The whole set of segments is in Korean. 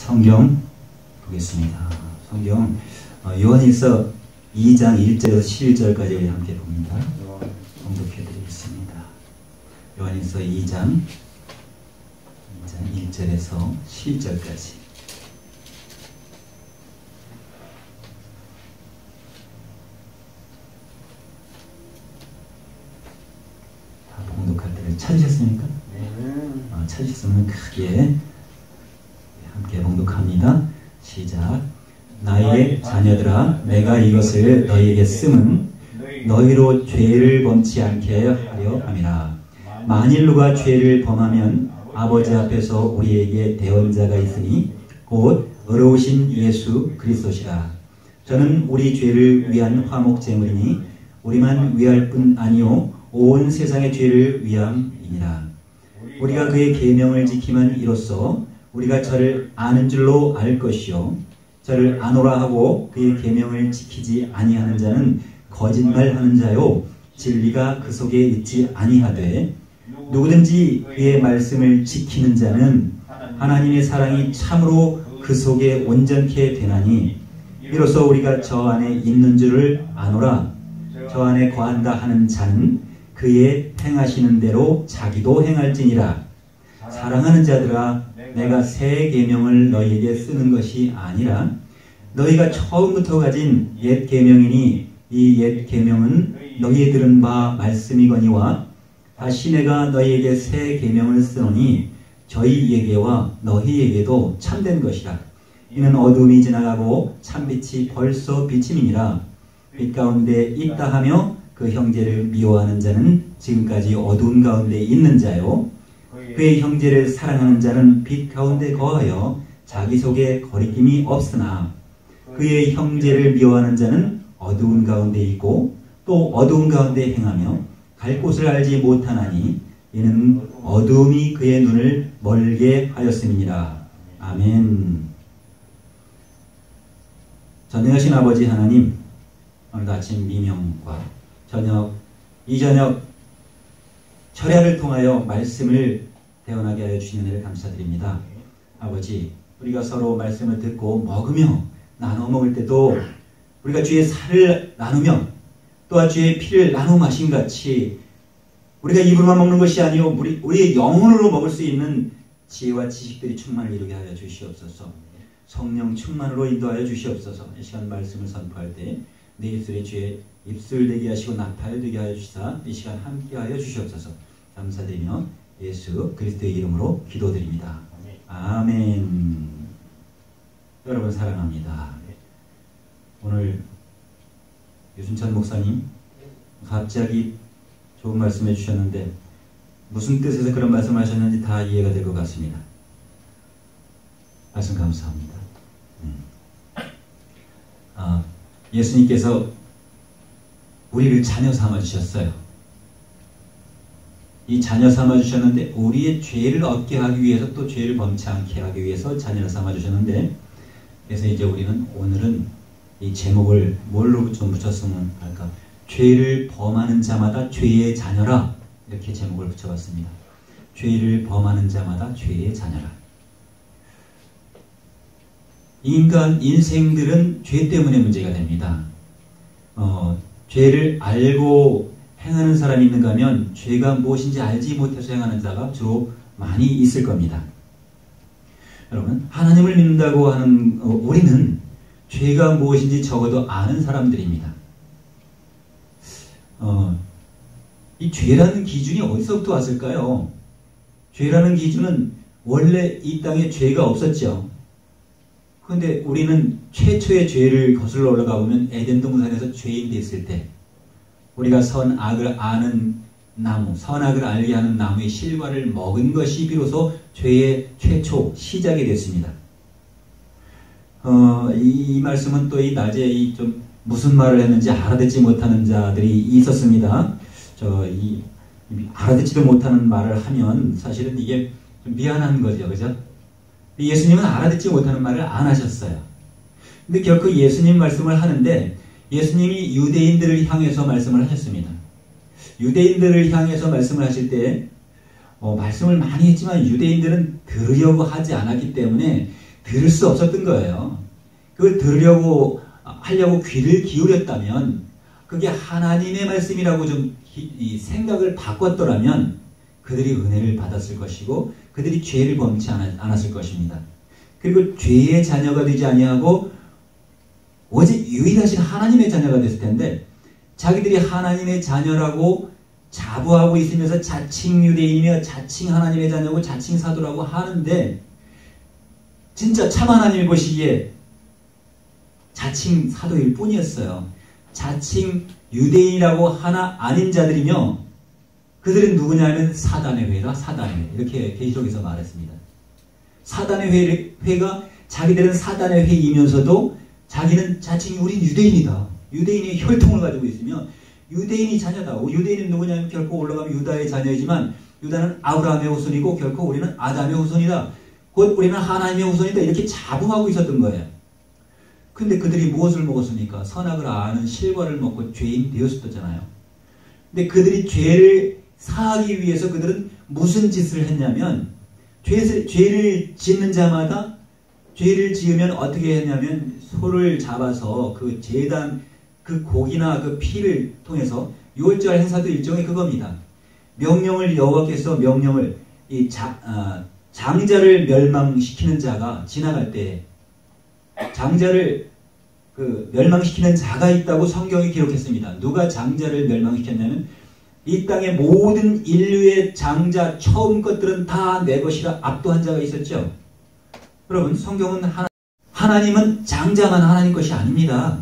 성경 보겠습니다. 성경 요한일서 2장 1절에서 11절까지 우리 함께 봅니다. 봉독해 드리겠습니다. 요한일서 2장 1절에서 11절까지. 다 봉독할 때를 찾으셨습니까? 찾으셨으면 크게 함께 봉독합니다. 시작. 나의 자녀들아, 내가 이것을 너희에게 쓰면 너희로 죄를 범치 않게 하려 함이라. 만일 누가 죄를 범하면 아버지 앞에서 우리에게 대언자가 있으니 곧 의로우신 예수 그리스도시라. 저는 우리 죄를 위한 화목제물이니 우리만 위할 뿐 아니요 온 세상의 죄를 위함이니라. 우리가 그의 계명을 지키면 이로써 우리가 저를 아는 줄로 알 것이요 저를 아노라 하고 그의 계명을 지키지 아니하는 자는 거짓말하는 자요 진리가 그 속에 있지 아니하되 누구든지 그의 말씀을 지키는 자는 하나님의 사랑이 참으로 그 속에 온전케 되나니 이로써 우리가 저 안에 있는 줄을 아노라. 저 안에 거한다 하는 자는 그의 행하시는 대로 자기도 행할지니라. 사랑하는 자들아, 내가 새 계명을 너희에게 쓰는 것이 아니라 너희가 처음부터 가진 옛 계명이니 이 옛 계명은 너희의 들은 바 말씀이거니와 다시 내가 너희에게 새 계명을 쓰노니 저희에게와 너희에게도 참된 것이라. 이는 어둠이 지나가고 참빛이 벌써 비침이니라. 빛 가운데 있다 하며 그 형제를 미워하는 자는 지금까지 어두운 가운데 있는 자요 그의 형제를 사랑하는 자는 빛 가운데 거하여 자기 속에 거리낌이 없으나 그의 형제를 미워하는 자는 어두운 가운데 있고 또 어두운 가운데 행하며 갈 곳을 알지 못하나니 이는 어두움이 그의 눈을 멀게 하였음이니라. 아멘. 전능하신 아버지 하나님, 오늘 아침 미명과 이 저녁 철야를 통하여 말씀을 대언하게 하여 주시는 일을 감사드립니다. 아버지, 우리가 서로 말씀을 듣고 먹으며 나눠 먹을 때도 우리가 주의 살을 나누며 또한 주의 피를 나누어 마신 같이 우리가 입으로만 먹는 것이 아니요 우리의 영혼으로 먹을 수 있는 지혜와 지식들이 충만을 이루게 하여 주시옵소서. 성령 충만으로 인도하여 주시옵소서. 이 시간 말씀을 선포할 때 내 입술에 주의 입술 되게 하시고 나팔 되게 하여 주시사 이 시간 함께 하여 주시옵소서. 감사드리며 예수 그리스도의 이름으로 기도드립니다. 아멘. 여러분 사랑합니다. 오늘 유순천 목사님 갑자기 좋은 말씀 해주셨는데 무슨 뜻에서 그런 말씀을 하셨는지 다 이해가 될 것 같습니다. 말씀 감사합니다. 예수님께서 우리를 자녀 삼아주셨어요. 이 자녀 삼아주셨는데 우리의 죄를 얻게 하기 위해서 또 죄를 범치 않게 하기 위해서 자녀를 삼아주셨는데 그래서 이제 우리는 오늘은 이 제목을 뭘로 좀 붙였으면 할까? 죄를 범하는 자마다 죄의 자녀라 이렇게 제목을 붙여봤습니다. 죄를 범하는 자마다 죄의 자녀라. 인간 인생들은 죄 때문에 문제가 됩니다. 죄를 알고 행하는 사람이 있는가 하면 죄가 무엇인지 알지 못해서 행하는 자가 주로 많이 있을 겁니다. 여러분, 하나님을 믿는다고 하는 우리는 죄가 무엇인지 적어도 아는 사람들입니다. 이 죄라는 기준이 어디서부터 왔을까요? 죄라는 기준은 원래 이 땅에 죄가 없었죠. 그런데 우리는 최초의 죄를 거슬러 올라가 보면 에덴 동산에서 죄인 됐을 때 우리가 선악을 아는 나무, 선악을 알게 하는 나무의 실과를 먹은 것이 비로소 죄의 최초 시작이 됐습니다. 이 말씀은 또 이 낮에 좀 무슨 말을 했는지 알아듣지 못하는 자들이 있었습니다. 알아듣지도 못하는 말을 하면 사실은 이게 좀 미안한 거죠, 그죠? 예수님은 알아듣지 못하는 말을 안 하셨어요. 근데 결코 예수님 말씀을 하는데 예수님이 유대인들을 향해서 말씀을 하셨습니다. 유대인들을 향해서 말씀을 하실 때 말씀을 많이 했지만 유대인들은 들으려고 하지 않았기 때문에 들을 수 없었던 거예요. 그걸 들으려고 하려고 귀를 기울였다면 그게 하나님의 말씀이라고 좀 이 생각을 바꿨더라면 그들이 은혜를 받았을 것이고 그들이 죄를 범치 않았을 것입니다. 그리고 죄의 자녀가 되지 아니하고 오직 유일하신 하나님의 자녀가 됐을 텐데 자기들이 하나님의 자녀라고 자부하고 있으면서 자칭 유대인이며 자칭 하나님의 자녀고 자칭 사도라고 하는데 진짜 참 하나님이 보시기에 자칭 사도일 뿐이었어요. 자칭 유대인이라고 하나 아닌 자들이며 그들은 누구냐면 사단의 회라 사단의 회 이렇게 계시록에서 말했습니다. 사단의 회가 자기들은 사단의 회이면서도 자기는 자칭 우린 유대인이다. 유대인의 혈통을 가지고 있으며 유대인이 자녀다. 유대인은 누구냐면 결코 올라가면 유다의 자녀이지만 유다는 아브라함의 후손이고 결코 우리는 아담의 후손이다. 곧 우리는 하나님의 후손이다. 이렇게 자부하고 있었던 거예요. 근데 그들이 무엇을 먹었습니까? 선악을 아는 실과를 먹고 죄인 되었었잖아요. 근데 그들이 죄를 사하기 위해서 그들은 무슨 짓을 했냐면 죄를 짓는 자마다 죄를 지으면 어떻게 했냐면 소를 잡아서 그 제단 그 고기나 그 피를 통해서 유월절 행사도 일종의 그겁니다. 명령을 여호와께서 명령을 이 장자를 멸망시키는 자가 지나갈 때 장자를 멸망시키는 자가 있다고 성경이 기록했습니다. 누가 장자를 멸망시켰냐면 이 땅의 모든 인류의 장자 처음 것들은 다 내 것이라 압도한 자가 있었죠. 여러분 성경은 하나님은 장자만 하나님 것이 아닙니다.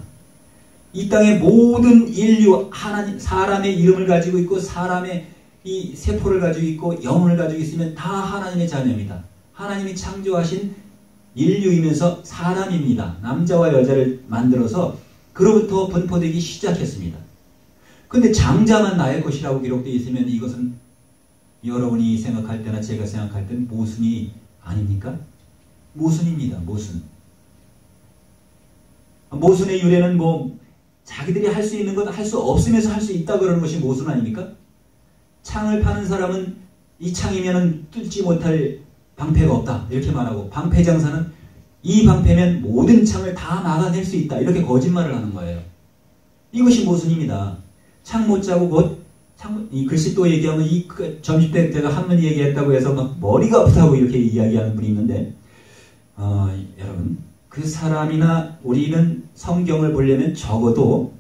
이 땅의 모든 인류 하나님 사람의 이름을 가지고 있고 사람의 이 세포를 가지고 있고 영혼을 가지고 있으면 다 하나님의 자녀입니다. 하나님이 창조하신 인류이면서 사람입니다. 남자와 여자를 만들어서 그로부터 분포되기 시작했습니다. 근데 장자만 나의 것이라고 기록되어 있으면 이것은 여러분이 생각할 때나 제가 생각할 때는 모순이 아닙니까? 모순입니다. 모순. 모순의 유래는 뭐 자기들이 할 수 있는 것 할 수 없으면서 할 수 있다 그러는 것이 모순 아닙니까? 창을 파는 사람은 이 창이면 뚫지 못할 방패가 없다 이렇게 말하고 방패 장사는 이 방패면 모든 창을 다 막아낼 수 있다 이렇게 거짓말을 하는 거예요. 이것이 모순입니다. 창 못 짜고 곧 이 글씨 또 얘기하면 이 점심 때 제가 한문 얘기했다고 해서 막 머리가 아프다고 이렇게 이야기하는 분이 있는데 여러분 그 사람이나 우리는 성경을 보려면 적어도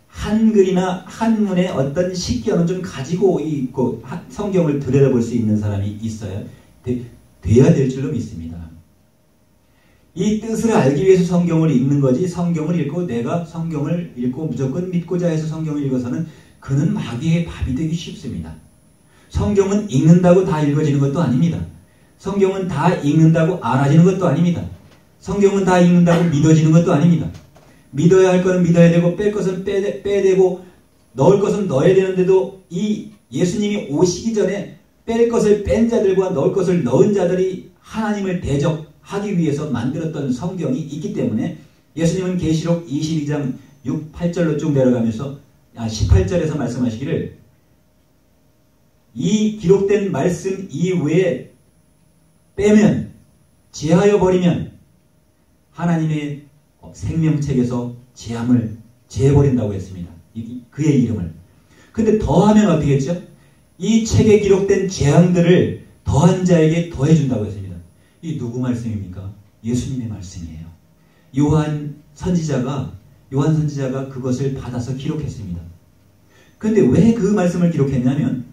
한글이나 한문의 어떤 식견은 좀 가지고 있고 성경을 들여다볼 수 있는 사람이 있어야 돼야 될 줄로 믿습니다. 이 뜻을 알기 위해서 성경을 읽는 거지 성경을 읽고 내가 성경을 읽고 무조건 믿고자 해서 성경을 읽어서는 그는 마귀의 밥이 되기 쉽습니다. 성경은 읽는다고 다 읽어지는 것도 아닙니다. 성경은 다 읽는다고 알아지는 것도 아닙니다. 성경은 다 읽는다고 믿어지는 것도 아닙니다. 믿어야 할 것은 믿어야 되고 뺄 것은 빼되고 넣을 것은 넣어야 되는데도 이 예수님이 오시기 전에 뺄 것을 뺀 자들과 넣을 것을 넣은 자들이 하나님을 대적하기 위해서 만들었던 성경이 있기 때문에 예수님은 계시록 22장 6, 8절로 쭉 내려가면서 18절에서 말씀하시기를 이 기록된 말씀 이외에 빼면 제하여 버리면 하나님의 생명책에서 제해버린다고 했습니다. 그의 이름을. 근데 더하면 어떻게 했죠? 이 책에 기록된 재앙들을 더한 자에게 더해준다고 했습니다. 이 누구 말씀입니까? 예수님의 말씀이에요. 요한 선지자가 그것을 받아서 기록했습니다. 근데 왜 그 말씀을 기록했냐면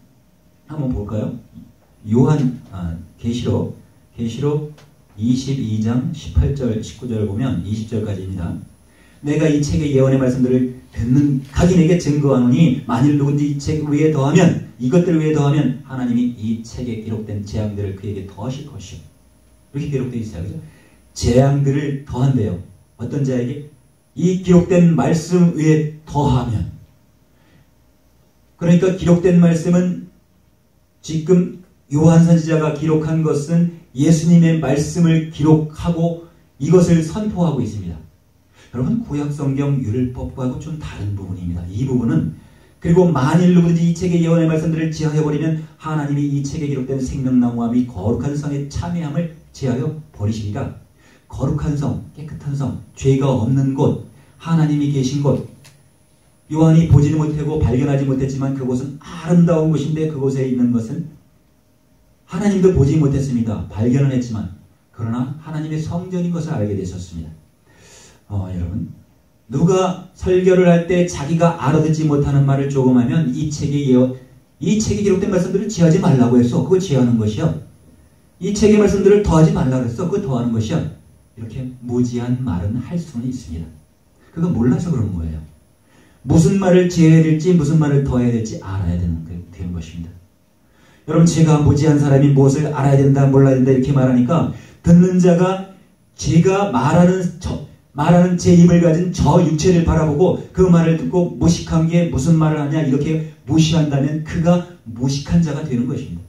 한번 볼까요? 계시록 22장 18절 19절을 보면 20절까지입니다. 내가 이 책의 예언의 말씀들을 듣는 각인에게 증거하노니 만일 누군지 이 책 위에 더하면 이것들 위에 더하면 하나님이 이 책에 기록된 재앙들을 그에게 더하실 것이요. 이렇게 기록되어 있어요. 그죠? 재앙들을 더한대요. 어떤 자에게? 이 기록된 말씀 위에 더하면. 그러니까 기록된 말씀은 지금 요한 선지자가 기록한 것은 예수님의 말씀을 기록하고 이것을 선포하고 있습니다. 여러분 구약성경 율법과도 좀 다른 부분입니다. 이 부분은 그리고 만일 누구든지 이 책의 예언의 말씀들을 제하여버리면 하나님이 이 책에 기록된 생명나무와 및 거룩한 성의 참여함을 제하여 버리시리라. 거룩한 성, 깨끗한 성, 죄가 없는 곳, 하나님이 계신 곳, 요한이 보지 못하고 발견하지 못했지만 그곳은 아름다운 곳인데 그곳에 있는 것은 하나님도 보지 못했습니다. 발견은 했지만 그러나 하나님의 성전인 것을 알게 되셨습니다. 여러분, 누가 설교를 할 때 자기가 알아듣지 못하는 말을 조금 하면 이 책에 기록된 말씀들을 지하지 말라고 했어. 그거 지하는 것이야. 이 책의 말씀들을 더하지 말라고 했어. 그거 더하는 것이야. 이렇게 무지한 말은 할 수는 있습니다. 그거 몰라서 그런 거예요. 무슨 말을 지어야 될지 무슨 말을 더해야 될지 알아야 되는 것입니다. 여러분, 제가 무지한 사람이 무엇을 알아야 된다 몰라야 된다 이렇게 말하니까 듣는 자가 제가 말하는 제 입을 가진 저 육체를 바라보고 그 말을 듣고 무식한 게 무슨 말을 하냐 이렇게 무시한다면 그가 무식한 자가 되는 것입니다.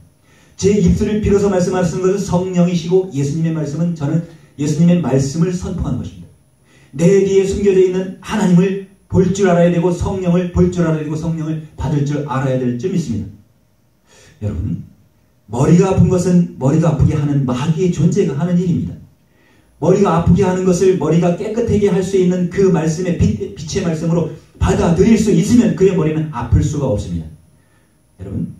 제 입술을 빌어서 말씀하시는 것은 성령이시고 예수님의 말씀은 저는 예수님의 말씀을 선포하는 것입니다. 내 뒤에 숨겨져 있는 하나님을 볼 줄 알아야 되고 성령을 볼 줄 알아야 되고 성령을 받을 줄 알아야 될 줄 믿습니다. 여러분, 머리가 아픈 것은 머리가 아프게 하는 마귀의 존재가 하는 일입니다. 머리가 아프게 하는 것을 머리가 깨끗하게 할 수 있는 그 말씀의 빛의 말씀으로 받아들일 수 있으면 그의 머리는 아플 수가 없습니다. 여러분,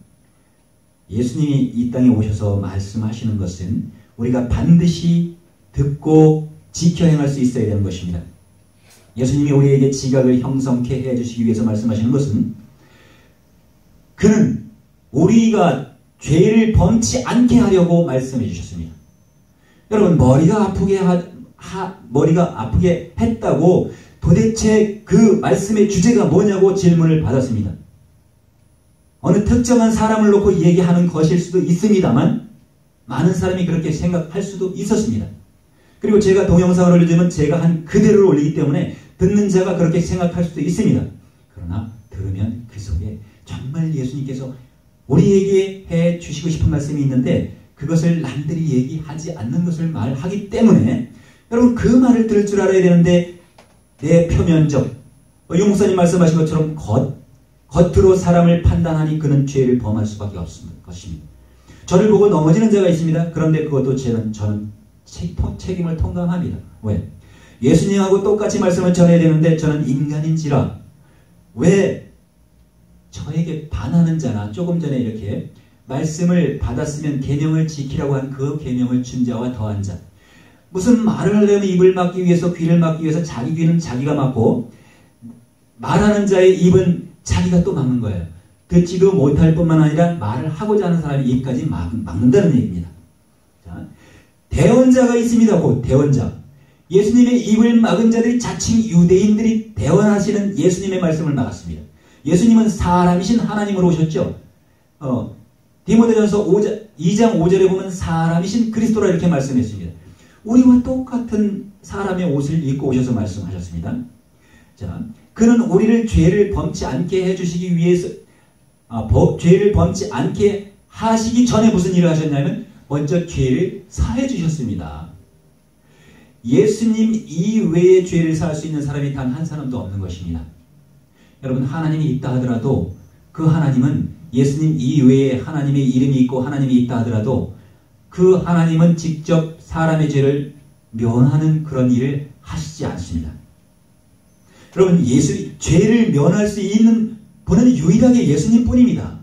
예수님이 이 땅에 오셔서 말씀하시는 것은 우리가 반드시 듣고 지켜 행할 수 있어야 되는 것입니다. 예수님이 우리에게 지각을 형성케 해주시기 위해서 말씀하시는 것은 그는 우리가 죄를 범치 않게 하려고 말씀해 주셨습니다. 여러분, 머리가 아프게 했다고 도대체 그 말씀의 주제가 뭐냐고 질문을 받았습니다. 어느 특정한 사람을 놓고 얘기하는 것일 수도 있습니다만 많은 사람이 그렇게 생각할 수도 있었습니다. 그리고 제가 동영상을 올려주면 제가 한 그대로 올리기 때문에 듣는 자가 그렇게 생각할 수도 있습니다. 그러나 들으면 그 속에 정말 예수님께서 우리에게 해 주시고 싶은 말씀이 있는데 그것을 남들이 얘기하지 않는 것을 말하기 때문에 여러분, 그 말을 들을 줄 알아야 되는데 내 표면적, 유 목사님 말씀하신 것처럼 겉으로 사람을 판단하니 그는 죄를 범할 수밖에 없습니다. 것입니다. 저를 보고 넘어지는 자가 있습니다. 그런데 그것도 저는 책임을 통감합니다. 왜? 예수님하고 똑같이 말씀을 전해야 되는데 저는 인간인지라 왜 저에게 반하는 자나 조금 전에 이렇게 말씀을 받았으면 계명을 지키라고 한 그 계명을 준 자와 더한 자, 무슨 말을 하려면 입을 막기 위해서 귀를 막기 위해서 자기 귀는 자기가 막고 말하는 자의 입은 자기가 또 막는 거예요. 듣지도 못할 뿐만 아니라 말을 하고자 하는 사람의 입까지 막는다는 얘기입니다. 자, 대언자가 있습니다. 곧 대언자. 예수님의 입을 막은 자들이 자칭 유대인들이 대언하시는 예수님의 말씀을 막았습니다. 예수님은 사람이신 하나님으로 오셨죠. 디모데전서 2장 5절에 보면 사람이신 그리스도라 이렇게 말씀했습니다. 우리와 똑같은 사람의 옷을 입고 오셔서 말씀하셨습니다. 자, 그는 우리를 죄를 범치 않게 해주시기 위해서 죄를 범치 않게 하시기 전에 무슨 일을 하셨냐면 먼저 죄를 사해 주셨습니다. 예수님 이외에 죄를 사할 수 있는 사람이 단 한 사람도 없는 것입니다. 여러분, 하나님이 있다 하더라도 그 하나님은 예수님 이외에 하나님의 이름이 있고 하나님이 있다 하더라도 그 하나님은 직접 사람의 죄를 면하는 그런 일을 하시지 않습니다. 여러분, 죄를 면할 수 있는 분은 유일하게 예수님뿐입니다.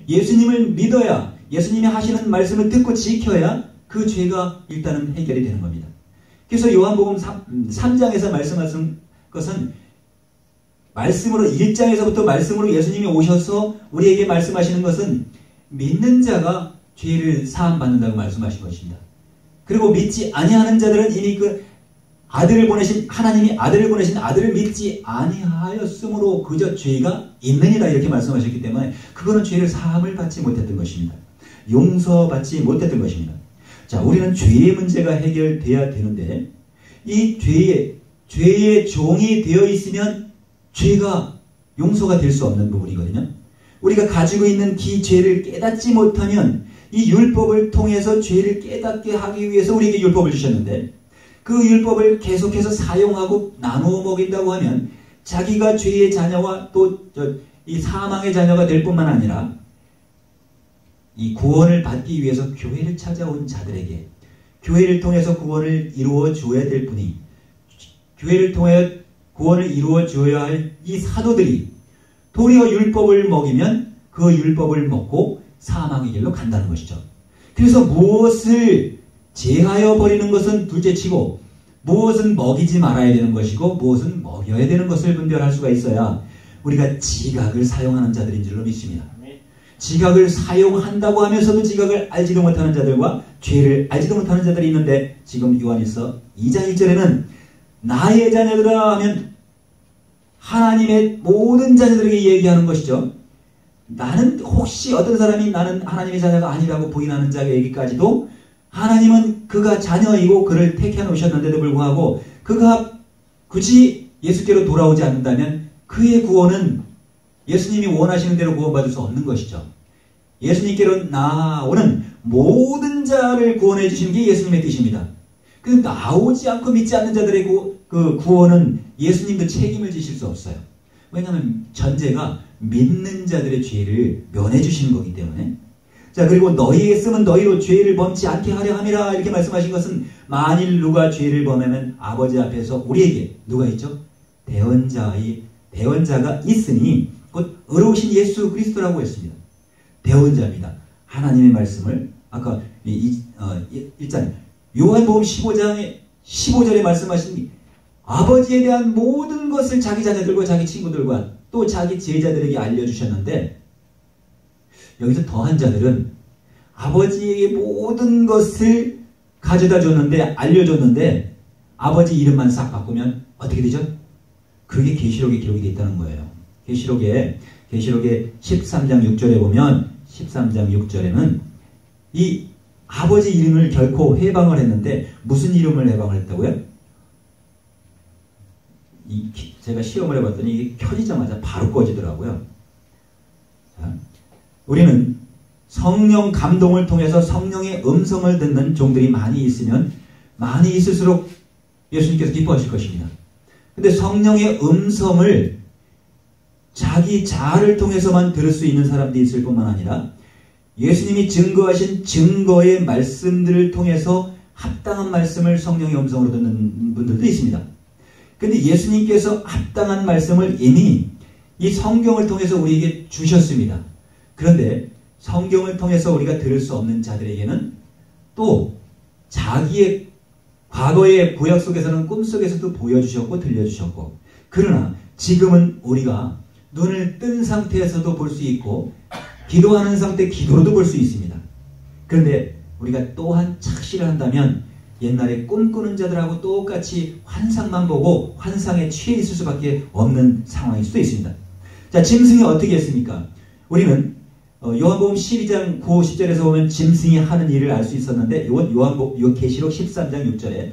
예수님을 믿어야, 예수님이 하시는 말씀을 듣고 지켜야 그 죄가 일단은 해결이 되는 겁니다. 그래서 요한복음 3장에서 말씀하신 것은 말씀으로 1장에서부터 말씀으로 예수님이 오셔서 우리에게 말씀하시는 것은 믿는 자가 죄를 사함 받는다고 말씀하신 것입니다. 그리고 믿지 아니하는 자들은 이미 그 하나님이 아들을 보내신 아들을 믿지 아니하였으므로 그저 죄가 있느니라 이렇게 말씀하셨기 때문에 그거는 죄를 사함을 받지 못했던 것입니다. 용서받지 못했던 것입니다. 자, 우리는 죄의 문제가 해결돼야 되는데 이 죄의 종이 되어 있으면 죄가 용서가 될 수 없는 부분이거든요. 우리가 가지고 있는 이 죄를 깨닫지 못하면 이 율법을 통해서 죄를 깨닫게 하기 위해서 우리에게 율법을 주셨는데 그 율법을 계속해서 사용하고 나누어 먹인다고 하면 자기가 죄의 자녀와 또 이 사망의 자녀가 될 뿐만 아니라 이 구원을 받기 위해서 교회를 찾아온 자들에게 교회를 통해서 구원을 이루어 주어야 될 분이, 교회를 통해 구원을 이루어 주어야 할 이 사도들이 도리어 율법을 먹이면 그 율법을 먹고 사망의 길로 간다는 것이죠. 그래서 무엇을 제하여 버리는 것은 둘째치고 무엇은 먹이지 말아야 되는 것이고 무엇은 먹여야 되는 것을 분별할 수가 있어야 우리가 지각을 사용하는 자들인 줄로 믿습니다. 지각을 사용한다고 하면서도 지각을 알지도 못하는 자들과 죄를 알지도 못하는 자들이 있는데, 지금 요한일서 2장 1절에는 나의 자녀들아 하면 하나님의 모든 자녀들에게 얘기하는 것이죠. 나는 혹시 어떤 사람이 나는 하나님의 자녀가 아니라고 부인하는 자에게까지도 하나님은 그가 자녀이고 그를 택해 놓으셨는데도 불구하고 그가 굳이 예수께로 돌아오지 않는다면 그의 구원은 예수님이 원하시는 대로 구원받을 수 없는 것이죠. 예수님께로 나오는 모든 자를 구원해 주시는 게 예수님의 뜻입니다. 그 나오지 않고 믿지 않는 자들의 그 구원은 예수님도 책임을 지실 수 없어요. 왜냐하면 전제가 믿는 자들의 죄를 면해 주시는 거기 때문에. 자, 그리고 너희에게 쓰면 너희로 죄를 범치 않게 하려 함이라 이렇게 말씀하신 것은, 만일 누가 죄를 범하면 아버지 앞에서 우리에게 누가 있죠? 대언자가 있으니 곧 의로우신 예수 그리스도라고 했습니다. 대언자입니다. 하나님의 말씀을 아까 1장 요한복음 15절에 말씀하신 아버지에 대한 모든 것을 자기 자녀들과 자기 친구들과 또 자기 제자들에게 알려주셨는데, 여기서 더한 자들은 아버지에게 모든 것을 가져다 줬는데, 알려줬는데 아버지 이름만 싹 바꾸면 어떻게 되죠? 그게 계시록에 기록이 되어 있다는 거예요. 계시록에 13장 6절에 보면, 13장 6절에는 이 아버지 이름을 결코 해방을 했는데, 무슨 이름을 해방을 했다고요? 제가 시험을 해봤더니 이게 켜지자마자 바로 꺼지더라고요. 자, 우리는 성령 감동을 통해서 성령의 음성을 듣는 종들이 많이 있으면 많이 있을수록 예수님께서 기뻐하실 것입니다. 근데 성령의 음성을 자기 자아를 통해서만 들을 수 있는 사람들이 있을 뿐만 아니라 예수님이 증거하신 증거의 말씀들을 통해서 합당한 말씀을 성령의 음성으로 듣는 분들도 있습니다. 근데 예수님께서 합당한 말씀을 이미 이 성경을 통해서 우리에게 주셨습니다. 그런데 성경을 통해서 우리가 들을 수 없는 자들에게는 또 자기의 과거의 구약 속에서는 꿈속에서도 보여주셨고 들려주셨고, 그러나 지금은 우리가 눈을 뜬 상태에서도 볼 수 있고 기도하는 상태 기도로도 볼 수 있습니다. 그런데 우리가 또한 착시를 한다면 옛날에 꿈꾸는 자들하고 똑같이 환상만 보고 환상에 취해 있을 수밖에 없는 상황일 수도 있습니다. 자, 짐승이 어떻게 했습니까? 우리는 요한복음 12장 9, 10절에서 보면 짐승이 하는 일을 알 수 있었는데, 요 계시록 13장 6절에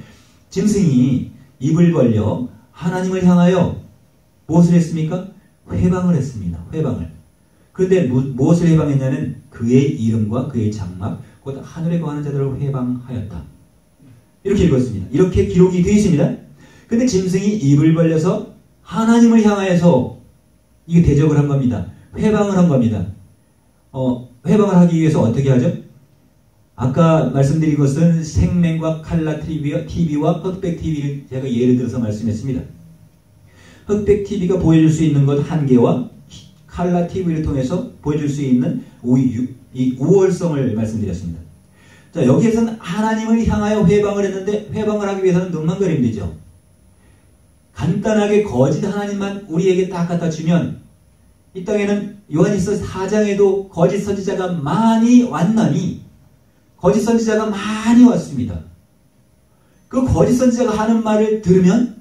짐승이 입을 벌려 하나님을 향하여 무엇을 했습니까? 회방을 했습니다. 회방을. 그런데 무엇을 회방했냐면 그의 이름과 그의 장막 곧 하늘에 거하는 자들을 회방하였다. 이렇게 읽었습니다. 이렇게 기록이 되어 있습니다. 근데 짐승이 입을 벌려서 하나님을 향하여서 이게 대적을 한 겁니다. 회방을 한 겁니다. 회방을 하기 위해서 어떻게 하죠? 아까 말씀드린 것은 생명과 칼라 TV와 흑백 TV를 제가 예를 들어서 말씀했습니다. 흑백 TV가 보여줄 수 있는 것 한계와 칼라 TV를 통해서 보여줄 수 있는 이 우월성을 말씀드렸습니다. 자, 여기에서는 하나님을 향하여 회방을 했는데, 회방을 하기 위해서는 눈만 그리면 되죠. 간단하게 거짓 하나님만 우리에게 딱 갖다 주면, 이 땅에는 요한일서 4장에도 거짓 선지자가 많이 왔나니, 거짓 선지자가 많이 왔습니다. 그 거짓 선지자가 하는 말을 들으면,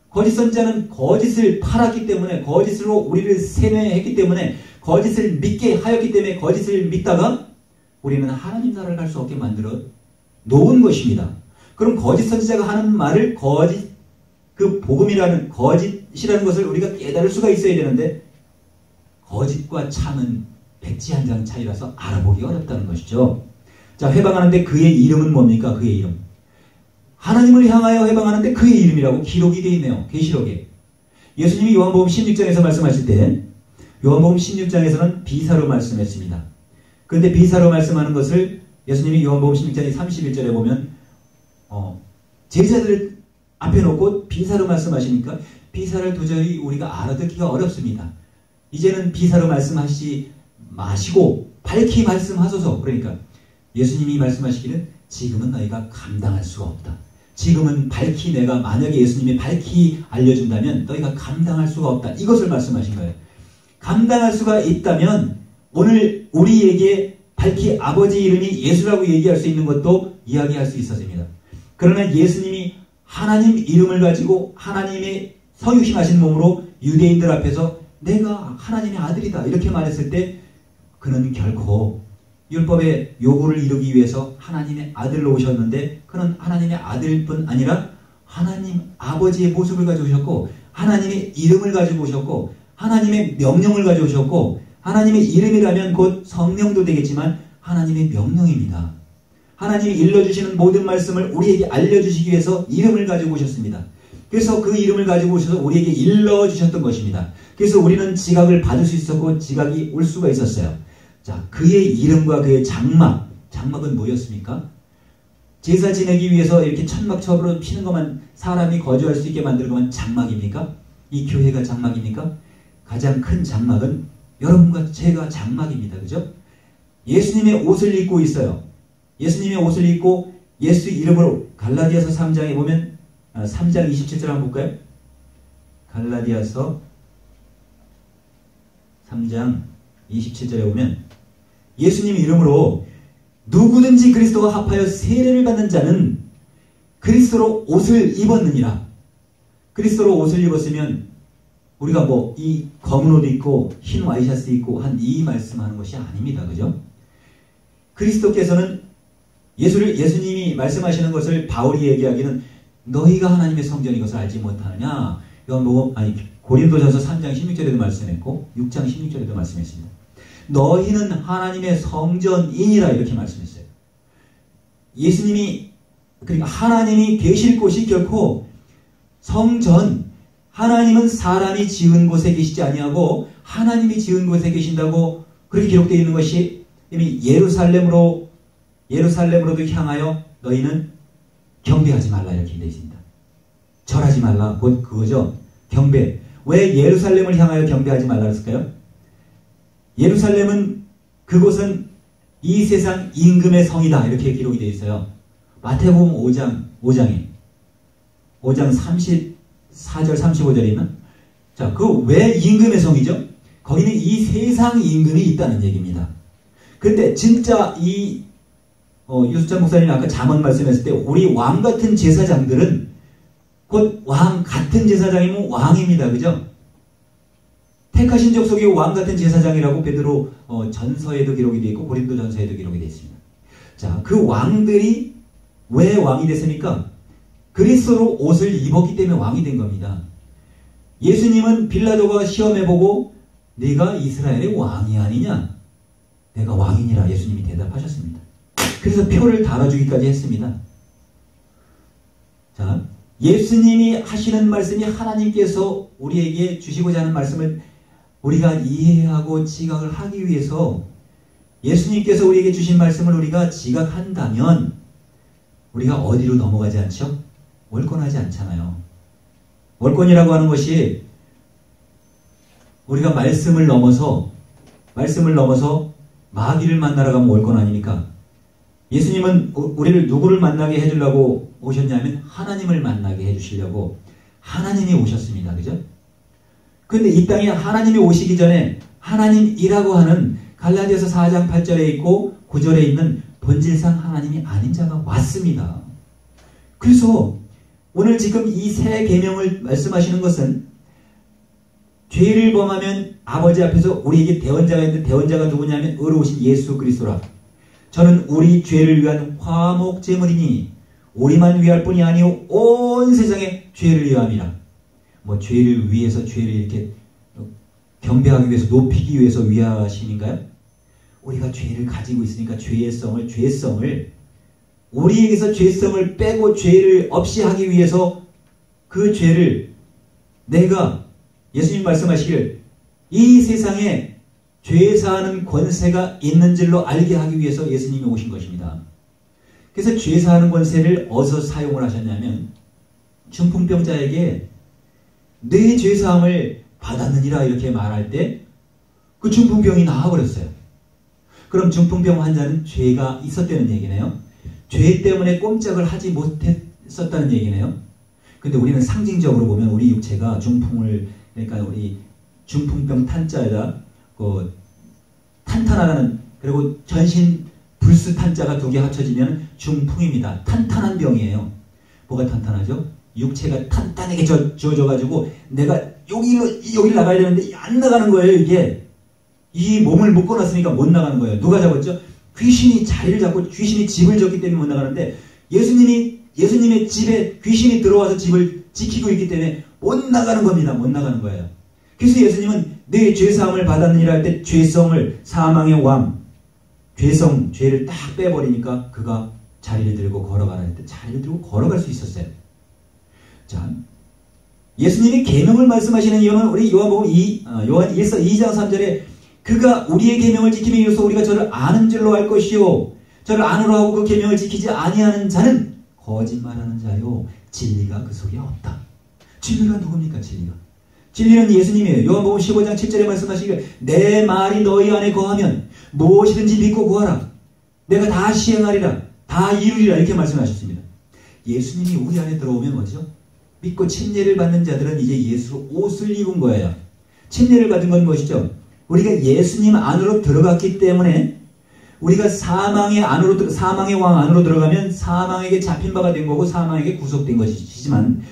거짓 선지자는 거짓을 팔았기 때문에, 거짓으로 우리를 세뇌했기 때문에, 거짓을 믿게 하였기 때문에 거짓을 믿다가 우리는 하나님 나라를 갈 수 없게 만들어 놓은 것입니다. 그럼 거짓 선지자가 하는 말을 그 복음이라는 거짓이라는 것을 우리가 깨달을 수가 있어야 되는데, 거짓과 참은 백지 한 장 차이라서 알아보기 어렵다는 것이죠. 자, 회방하는데 그의 이름은 뭡니까? 그의 이름. 하나님을 향하여 회방하는데 그의 이름이라고 기록이 되어 있네요. 계시록에. 예수님이 요한복음 16장에서 말씀하실 때, 요한복음 16장에서는 비사로 말씀했습니다. 그런데 비사로 말씀하는 것을 예수님이 요한복음 16장 31절에 보면 제자들을 앞에 놓고 비사로 말씀하시니까 비사를 도저히 우리가 알아듣기가 어렵습니다. 이제는 비사로 말씀하시지 마시고 밝히 말씀하소서. 그러니까 예수님이 말씀하시기는 지금은 너희가 감당할 수가 없다. 지금은 밝히 내가 만약에 예수님이 밝히 알려준다면 너희가 감당할 수가 없다. 이것을 말씀하신 거예요. 감당할 수가 있다면 오늘 우리에게 밝히 아버지 이름이 예수라고 얘기할 수 있는 것도 이야기할 수 있었습니다. 그러나 예수님이 하나님 이름을 가지고 하나님의 성육신하신 몸으로 유대인들 앞에서 내가 하나님의 아들이다 이렇게 말했을 때 그는 결코 율법의 요구를 이루기 위해서 하나님의 아들로 오셨는데 그는 하나님의 아들뿐 아니라 하나님 아버지의 모습을 가지고 오셨고 하나님의 이름을 가지고 오셨고 하나님의 명령을 가지고 오셨고 하나님의 이름이라면 곧 성령도 되겠지만 하나님의 명령입니다. 하나님이 일러주시는 모든 말씀을 우리에게 알려주시기 위해서 이름을 가지고 오셨습니다. 그래서 그 이름을 가지고 오셔서 우리에게 일러주셨던 것입니다. 그래서 우리는 지각을 받을 수 있었고 지각이 올 수가 있었어요. 자, 그의 이름과 그의 장막은 뭐였습니까? 제사 지내기 위해서 이렇게 천막처럼 피는 것만 사람이 거주할 수 있게 만드는 것만 장막입니까? 이 교회가 장막입니까? 가장 큰 장막은 여러분과 제가 장막입니다. 그죠? 예수님의 옷을 입고 있어요. 예수님의 옷을 입고 예수 이름으로 갈라디아서 3장에 보면 3장 27절 한번 볼까요? 갈라디아서 3장 27절에 보면 예수님 이름으로 누구든지 그리스도와 합하여 세례를 받는 자는 그리스도로 옷을 입었느니라. 그리스도로 옷을 입었으면 우리가 뭐 이 검은 옷 입고 흰 와이셔츠 입고 한 이 말씀하는 것이 아닙니다. 그죠? 그리스도께서는 예수님이 말씀하시는 것을 바울이 얘기하기는 너희가 하나님의 성전인 것을 알지 못하느냐. 고린도전서 3장 16절에도 말씀했고 6장 16절에도 말씀했습니다. 너희는 하나님의 성전이니라 이렇게 말씀했어요. 예수님이 그러니까 하나님이 계실 곳이 결코 성전, 하나님은 사람이 지은 곳에 계시지 아니하고 하나님이 지은 곳에 계신다고 그렇게 기록되어 있는 것이 이미 예루살렘으로도 향하여 너희는 경배하지 말라 이렇게 되어 있습니다. 절하지 말라 곧 그거죠. 경배. 왜 예루살렘을 향하여 경배하지 말라 했을까요? 예루살렘은 그곳은 이 세상 임금의 성이다 이렇게 기록이 되어 있어요. 마태복음 5장 34절 35절에 있는 자, 그 왜 임금의 성이죠? 거기는 이 세상 임금이 있다는 얘기입니다. 근데 진짜 이 유수찬 목사님이 아까 잠언 말씀했을 때 우리 왕 같은 제사장들은 곧 왕 같은 제사장이면 왕입니다. 그죠? 택하신 족속이 왕 같은 제사장이라고 베드로 전서에도 기록이 되어 있고 고린도 전서에도 기록이 되어 있습니다. 자, 그 왕들이 왜 왕이 됐습니까? 그리스도로 옷을 입었기 때문에 왕이 된 겁니다. 예수님은 빌라도가 시험해보고 네가 이스라엘의 왕이 아니냐? 내가 왕이니라 예수님이 대답하셨습니다. 그래서 표를 달아주기까지 했습니다. 자, 예수님이 하시는 말씀이 하나님께서 우리에게 주시고자 하는 말씀을 우리가 이해하고 지각을 하기 위해서 예수님께서 우리에게 주신 말씀을 우리가 지각한다면 우리가 어디로 넘어가지 않죠? 월권하지 않잖아요. 월권이라고 하는 것이 우리가 말씀을 넘어서 마귀를 만나러 가면 월권 아닙니까? 예수님은 우리를 누구를 만나게 해주려고 오셨냐면 하나님을 만나게 해주시려고 하나님이 오셨습니다. 그죠? 근데 이 땅에 하나님이 오시기 전에 하나님이라고 하는 갈라디아서 4장 8절에 있고 9절에 있는 본질상 하나님이 아닌 자가 왔습니다. 그래서 오늘 지금 이 새 계명을 말씀하시는 것은 죄를 범하면 아버지 앞에서 우리에게 대언자가 있는데 대언자가 누구냐면 의로우신 예수 그리스도라. 저는 우리 죄를 위한 화목 제물이니 우리만 위할 뿐이 아니오 온 세상에 죄를 위함이라. 뭐 죄를 위해서 죄를 이렇게 경배하기 위해서 높이기 위해서 위하심인가요? 우리가 죄를 가지고 있으니까 죄성을 우리에게서 죄성을 빼고 죄를 없이 하기 위해서 그 죄를 내가 예수님 말씀하시길 이 세상에 죄 사하는 권세가 있는 줄로 알게 하기 위해서 예수님이 오신 것입니다. 그래서 죄사하는 권세를 어디서 사용을 하셨냐면 중풍병자에게 내 죄사함을 받았느니라 이렇게 말할 때 그 중풍병이 나아버렸어요. 그럼 중풍병 환자는 죄가 있었다는 얘기네요. 죄 때문에 꼼짝을 하지 못했었다는 얘기네요. 근데 우리는 상징적으로 보면 우리 육체가 중풍을, 그러니까 우리 중풍병 탄자에다 탄탄하다는, 그리고 전신 불스 탄자가 두 개 합쳐지면 중풍입니다. 탄탄한 병이에요. 뭐가 탄탄하죠? 육체가 탄탄하게 지어져가지고 내가 여기를 나가야 되는데 안 나가는 거예요. 이게 이 몸을 묶어놨으니까 못 나가는 거예요. 누가 잡았죠? 귀신이 자리를 잡고 귀신이 집을 졌기 때문에 못 나가는데 예수님의 집에 귀신이 들어와서 집을 지키고 있기 때문에 못 나가는 겁니다. 못 나가는 거예요. 그래서 예수님은 내 죄사함을 받았느니라 할 때 죄성을, 사망의 왕, 죄를 딱 빼버리니까 그가 자리를 들고 걸어가라 할 때 자리를 들고 걸어갈 수 있었어요. 자, 예수님이 계명을 말씀하시는 이유는 우리 요한 1서 2장 3절에 그가 우리의 계명을 지킴에 이르러서 우리가 저를 아는 줄로 알 것이요 저를 아노라 하고 그 계명을 지키지 아니하는 자는 거짓말하는 자요 진리가 그 속에 없다. 진리가 누굽니까? 진리는 예수님이에요. 요한복음 15장 7절에 말씀하시기를 내 말이 너희 안에 거하면 무엇이든지 믿고 구하라. 내가 다 시행하리라. 다 이루리라. 이렇게 말씀하셨습니다. 예수님이 우리 안에 들어오면 뭐죠? 믿고 침례를 받는 자들은 이제 예수 옷을 입은 거예요. 침례를 받은 건 무엇이죠? 우리가 예수님 안으로 들어갔기 때문에 우리가 사망의 왕 안으로 들어가면 사망에게 잡힌 바가 된 거고 사망에게 구속된 것이지만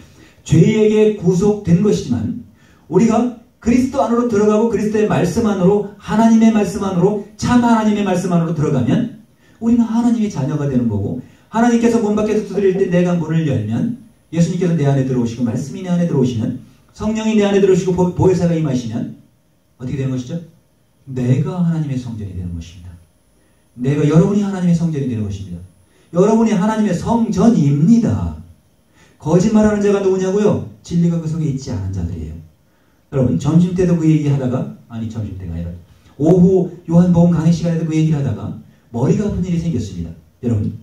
죄에게 구속된 것이지만 우리가 그리스도 안으로 들어가고 그리스도의 말씀 안으로 하나님의 말씀 안으로 참 하나님의 말씀 안으로 들어가면 우리는 하나님의 자녀가 되는 거고 하나님께서 문 밖에서 두드릴 때 내가 문을 열면 예수님께서 내 안에 들어오시고 말씀이 내 안에 들어오시면 성령이 내 안에 들어오시고 보혜사가 임하시면 어떻게 되는 것이죠? 내가 하나님의 성전이 되는 것입니다. 여러분이 하나님의 성전이 되는 것입니다. 여러분이 하나님의 성전입니다. 거짓말하는 자가 누구냐고요? 진리가 그 속에 있지 않은 자들이에요. 여러분 점심때도 그 얘기 하다가 점심때가 아니라 오후 요한복음 강의 시간에도 그 얘기를 하다가 머리가 아픈 일이 생겼습니다. 여러분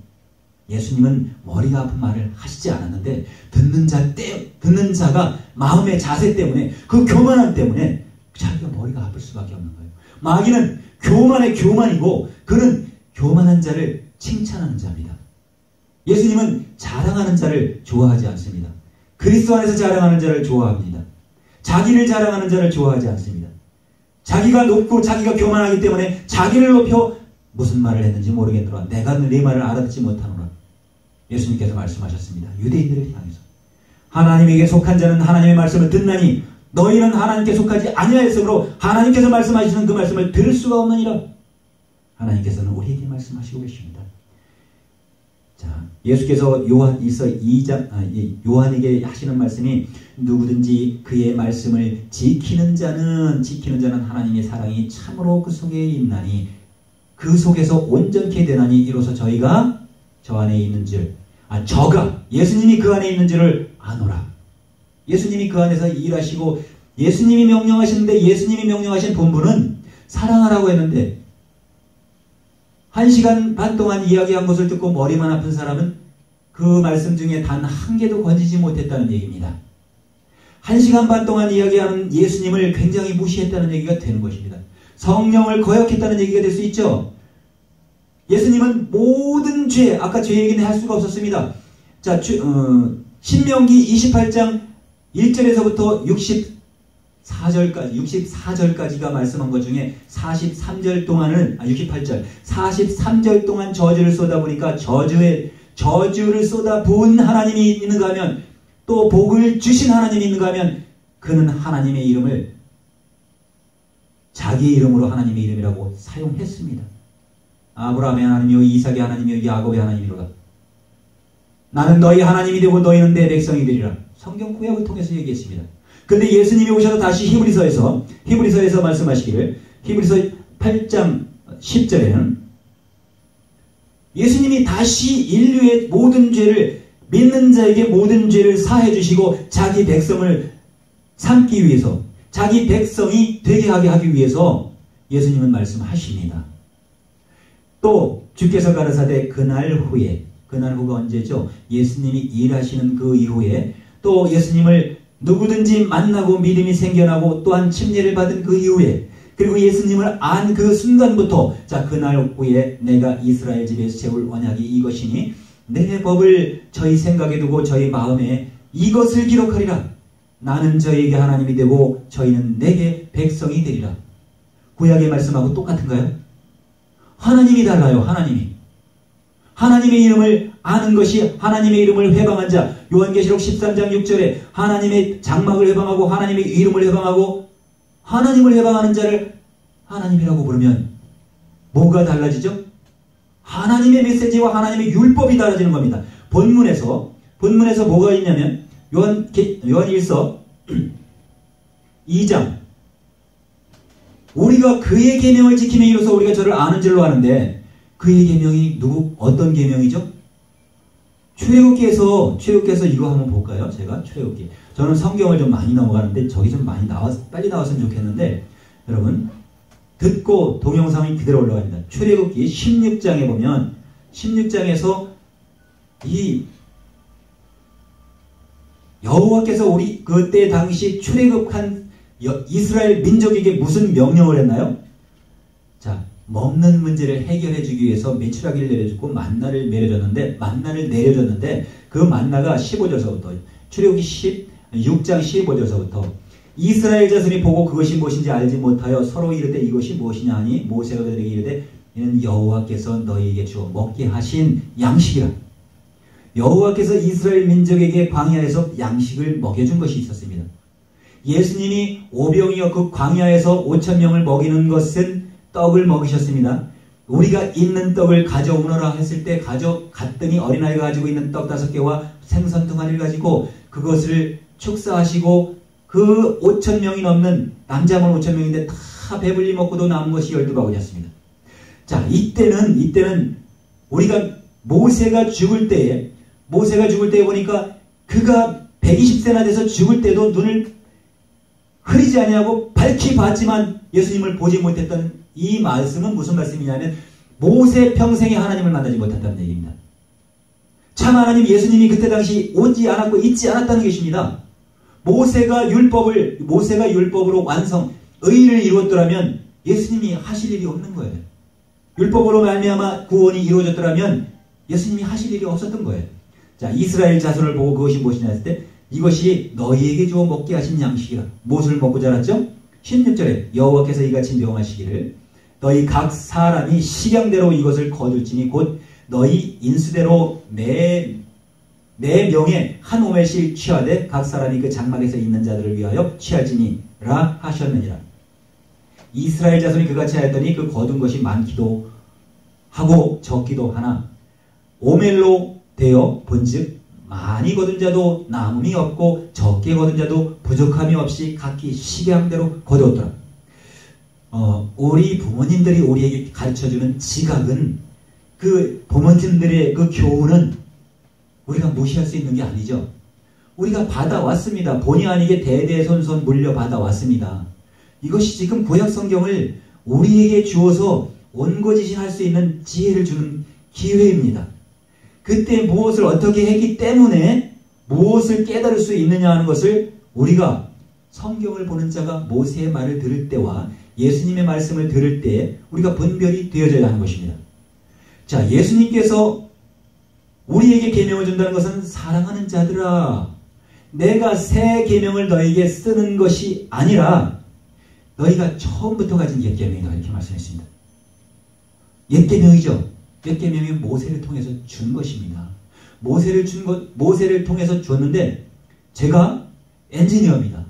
예수님은 머리가 아픈 말을 하시지 않았는데 듣는 자가 마음의 자세 때문에 그 교만함 때문에 자기가 머리가 아플 수밖에 없는 거예요. 마귀는 교만의 교만이고 그는 교만한 자를 칭찬하는 자입니다. 예수님은 자랑하는 자를 좋아하지 않습니다. 그리스도 안에서 자랑하는 자를 좋아합니다. 자기를 자랑하는 자를 좋아하지 않습니다. 자기가 높고 자기가 교만하기 때문에 자기를 높여 무슨 말을 했는지 모르겠더라. 내가 네 말을 알아듣지 못하노라. 예수님께서 말씀하셨습니다. 유대인들을 향해서 하나님에게 속한 자는 하나님의 말씀을 듣나니 너희는 하나님께 속하지 아니하였으므로 하나님께서 말씀하시는 그 말씀을 들을 수가 없느니라. 하나님께서는 우리에게 말씀하시고 계십니다. 자, 예수께서 요한에게 하시는 말씀이 누구든지 그의 말씀을 지키는 자는 하나님의 사랑이 참으로 그 속에 있나니 그 속에서 온전케 되나니 이로써 저희가 저 안에 있는 줄 예수님이 그 안에 있는 줄을 아노라. 예수님이 그 안에서 일하시고 예수님이 명령하시는데 예수님이 명령하신 본분은 사랑하라고 했는데 1시간 반 동안 이야기한 것을 듣고 머리만 아픈 사람은 그 말씀 중에 단 한 개도 건지지 못했다는 얘기입니다. 1시간 반 동안 이야기하는 예수님을 굉장히 무시했다는 얘기가 되는 것입니다. 성령을 거역했다는 얘기가 될 수 있죠. 예수님은 모든 죄, 아까 죄 얘기는 할 수가 없었습니다. 자, 신명기 28장 1절에서부터 64절까지가 말씀한 것 중에 43절 동안은 68절 43절 동안 저주를 쏟아보니까 저주를 쏟아 부은 하나님이 있는가 하면 또 복을 주신 하나님이 있는가 하면 그는 하나님의 이름을 자기 이름으로 하나님의 이름이라고 사용했습니다. 아브라함의 하나님이요 이삭의 하나님이요 야곱의 하나님이로다. 나는 너희 하나님이 되고 너희는 내 백성이 되리라. 성경 구약을 통해서 얘기했습니다. 그런데 예수님이 오셔서 다시 히브리서에서 말씀하시기를 히브리서 8장 10절에는 예수님이 다시 인류의 모든 죄를 믿는 자에게 모든 죄를 사해 주시고 자기 백성을 삼기 위해서 자기 백성이 되게 하기 위해서 예수님은 말씀하십니다. 또 주께서 가라사대 그날 후에 그날 후가 언제죠? 예수님이 일하시는 그 이후에 또 예수님을 누구든지 만나고 믿음이 생겨나고 또한 침례를 받은 그 이후에 그리고 예수님을 안 그 순간부터 자 그날 후에 내가 이스라엘 집에서 세울 언약이 이것이니 내 법을 저희 생각에 두고 저희 마음에 이것을 기록하리라. 나는 저희에게 하나님이 되고 저희는 내게 백성이 되리라. 구약의 말씀하고 똑같은가요? 하나님이 달라요. 하나님의 이름을 아는 것이 하나님의 이름을 회방한 자. 요한계시록 13장 6절에 하나님의 장막을 회방하고 하나님의 이름을 회방하고 하나님을 회방하는 자를 하나님이라고 부르면 뭐가 달라지죠? 하나님의 메시지와 하나님의 율법이 달라지는 겁니다. 본문에서 뭐가 있냐면 요한일서 2장 우리가 그의 계명을 지킴에 이로써 우리가 저를 아는 줄로 아는데 그의 계명이 어떤 계명이죠? 출애굽기에서 이거 한번 볼까요? 제가 출애굽기 저는 성경을 좀 많이 넘어가는데 저기 좀 많이 빨리 나왔으면 좋겠는데 여러분 듣고 동영상이 그대로 올라갑니다. 출애굽기 16장에 보면 16장에서 이 여호와께서 우리 그때 당시 출애굽한 이스라엘 민족에게 무슨 명령을 했나요? 자, 먹는 문제를 해결해 주기 위해서 메추라기를 내려주고 만나를 내려줬는데 그 만나가 15절서부터 출애굽기 16장 15절서부터 이스라엘 자손이 보고 그것이 무엇인지 알지 못하여 서로 이르되 이것이 무엇이냐 하니 모세가 그들에게 이르되 이는 여호와께서 너희에게 주어 먹게 하신 양식이라. 여호와께서 이스라엘 민족에게 광야에서 양식을 먹여준 것이 있었습니다. 예수님이 오병이어 그 광야에서 5,000명을 먹이는 것은 떡을 먹이셨습니다. 우리가 있는 떡을 가져오너라 했을 때 가져갔더니 어린아이가 가지고 있는 떡 5개와 생선 2마리를 가지고 그것을 축사하시고 그 5,000명이 넘는 남자만 5,000명인데 다 배불리 먹고도 남은 것이 12바구니였습니다. 자, 이때는 우리가 모세가 죽을 때에 보니까 그가 120세나 돼서 죽을 때도 눈을 흐리지 아니하고 밝히 봤지만 예수님을 보지 못했던 이 말씀은 무슨 말씀이냐면 모세 평생에 하나님을 만나지 못했다는 얘기입니다. 참 하나님 예수님이 그때 당시 오지 않았고 있지 않았다는 것입니다. 모세가 율법으로 의를 이루었더라면 예수님이 하실 일이 없는 거예요. 율법으로 말미암아 구원이 이루어졌더라면 예수님이 하실 일이 없었던 거예요. 자, 이스라엘 자손을 보고 그것이 무엇이냐 했을 때 이것이 너희에게 주어 먹게 하신 양식이라. 무엇을 먹고 자랐죠? 16절에 여호와께서 이같이 명하시기를 너희 각 사람이 식양대로 이것을 거둘지니 곧 너희 인수대로 내 명에 한 오멜씩 취하되 각 사람이 그 장막에서 있는 자들을 위하여 취할지니라 하셨느니라. 이스라엘 자손이 그같이 하였더니 그 거둔 것이 많기도 하고 적기도 하나 오멜로 되어 본즉 많이 거둔 자도 남음이 없고 적게 거둔 자도 부족함이 없이 각기 식양대로 거두었더라. 우리 부모님들이 우리에게 가르쳐주는 지각은 그 부모님들의 그 교훈은 우리가 무시할 수 있는 게 아니죠. 우리가 받아왔습니다. 본의 아니게 대대손손 물려받아왔습니다. 이것이 지금 구약 성경을 우리에게 주어서 온고지신할 수 있는 지혜를 주는 기회입니다. 그때 무엇을 어떻게 했기 때문에 무엇을 깨달을 수 있느냐 하는 것을 우리가 성경을 보는 자가 모세의 말을 들을 때와 예수님의 말씀을 들을 때 우리가 분별이 되어져야 하는 것입니다. 자, 예수님께서 우리에게 계명을 준다는 것은 사랑하는 자들아 내가 새 계명을 너에게 쓰는 것이 아니라 너희가 처음부터 가진 옛 계명이다 이렇게 말씀했습니다. 옛 계명이죠. 옛 계명이 모세를 통해서 준 것입니다. 모세를 통해서 줬는데 제가 엔지니어입니다.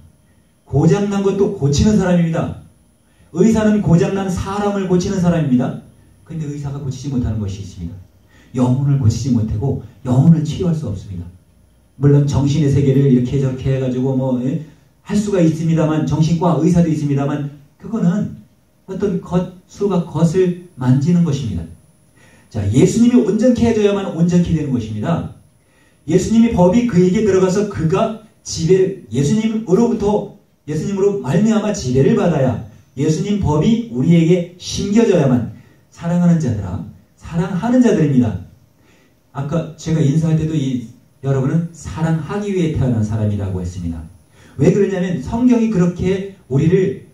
고장난 것도 고치는 사람입니다. 의사는 고장난 사람을 고치는 사람입니다. 근데 의사가 고치지 못하는 것이 있습니다. 영혼을 고치지 못하고 영혼을 치유할 수 없습니다. 물론 정신의 세계를 이렇게 저렇게 해가지고 할 수가 있습니다만 정신과 의사도 있습니다만 그거는 어떤 수가 겉을 만지는 것입니다. 자, 예수님이 온전케 해줘야만 온전케 되는 것입니다. 예수님이 법이 그에게 들어가서 그가 예수님으로 말미암아 지배를 받아야 예수님 법이 우리에게 심겨져야만 사랑하는 자들아 사랑하는 자들입니다. 아까 제가 인사할 때도 여러분은 사랑하기 위해 태어난 사람이라고 했습니다. 왜 그러냐면 성경이 그렇게 우리를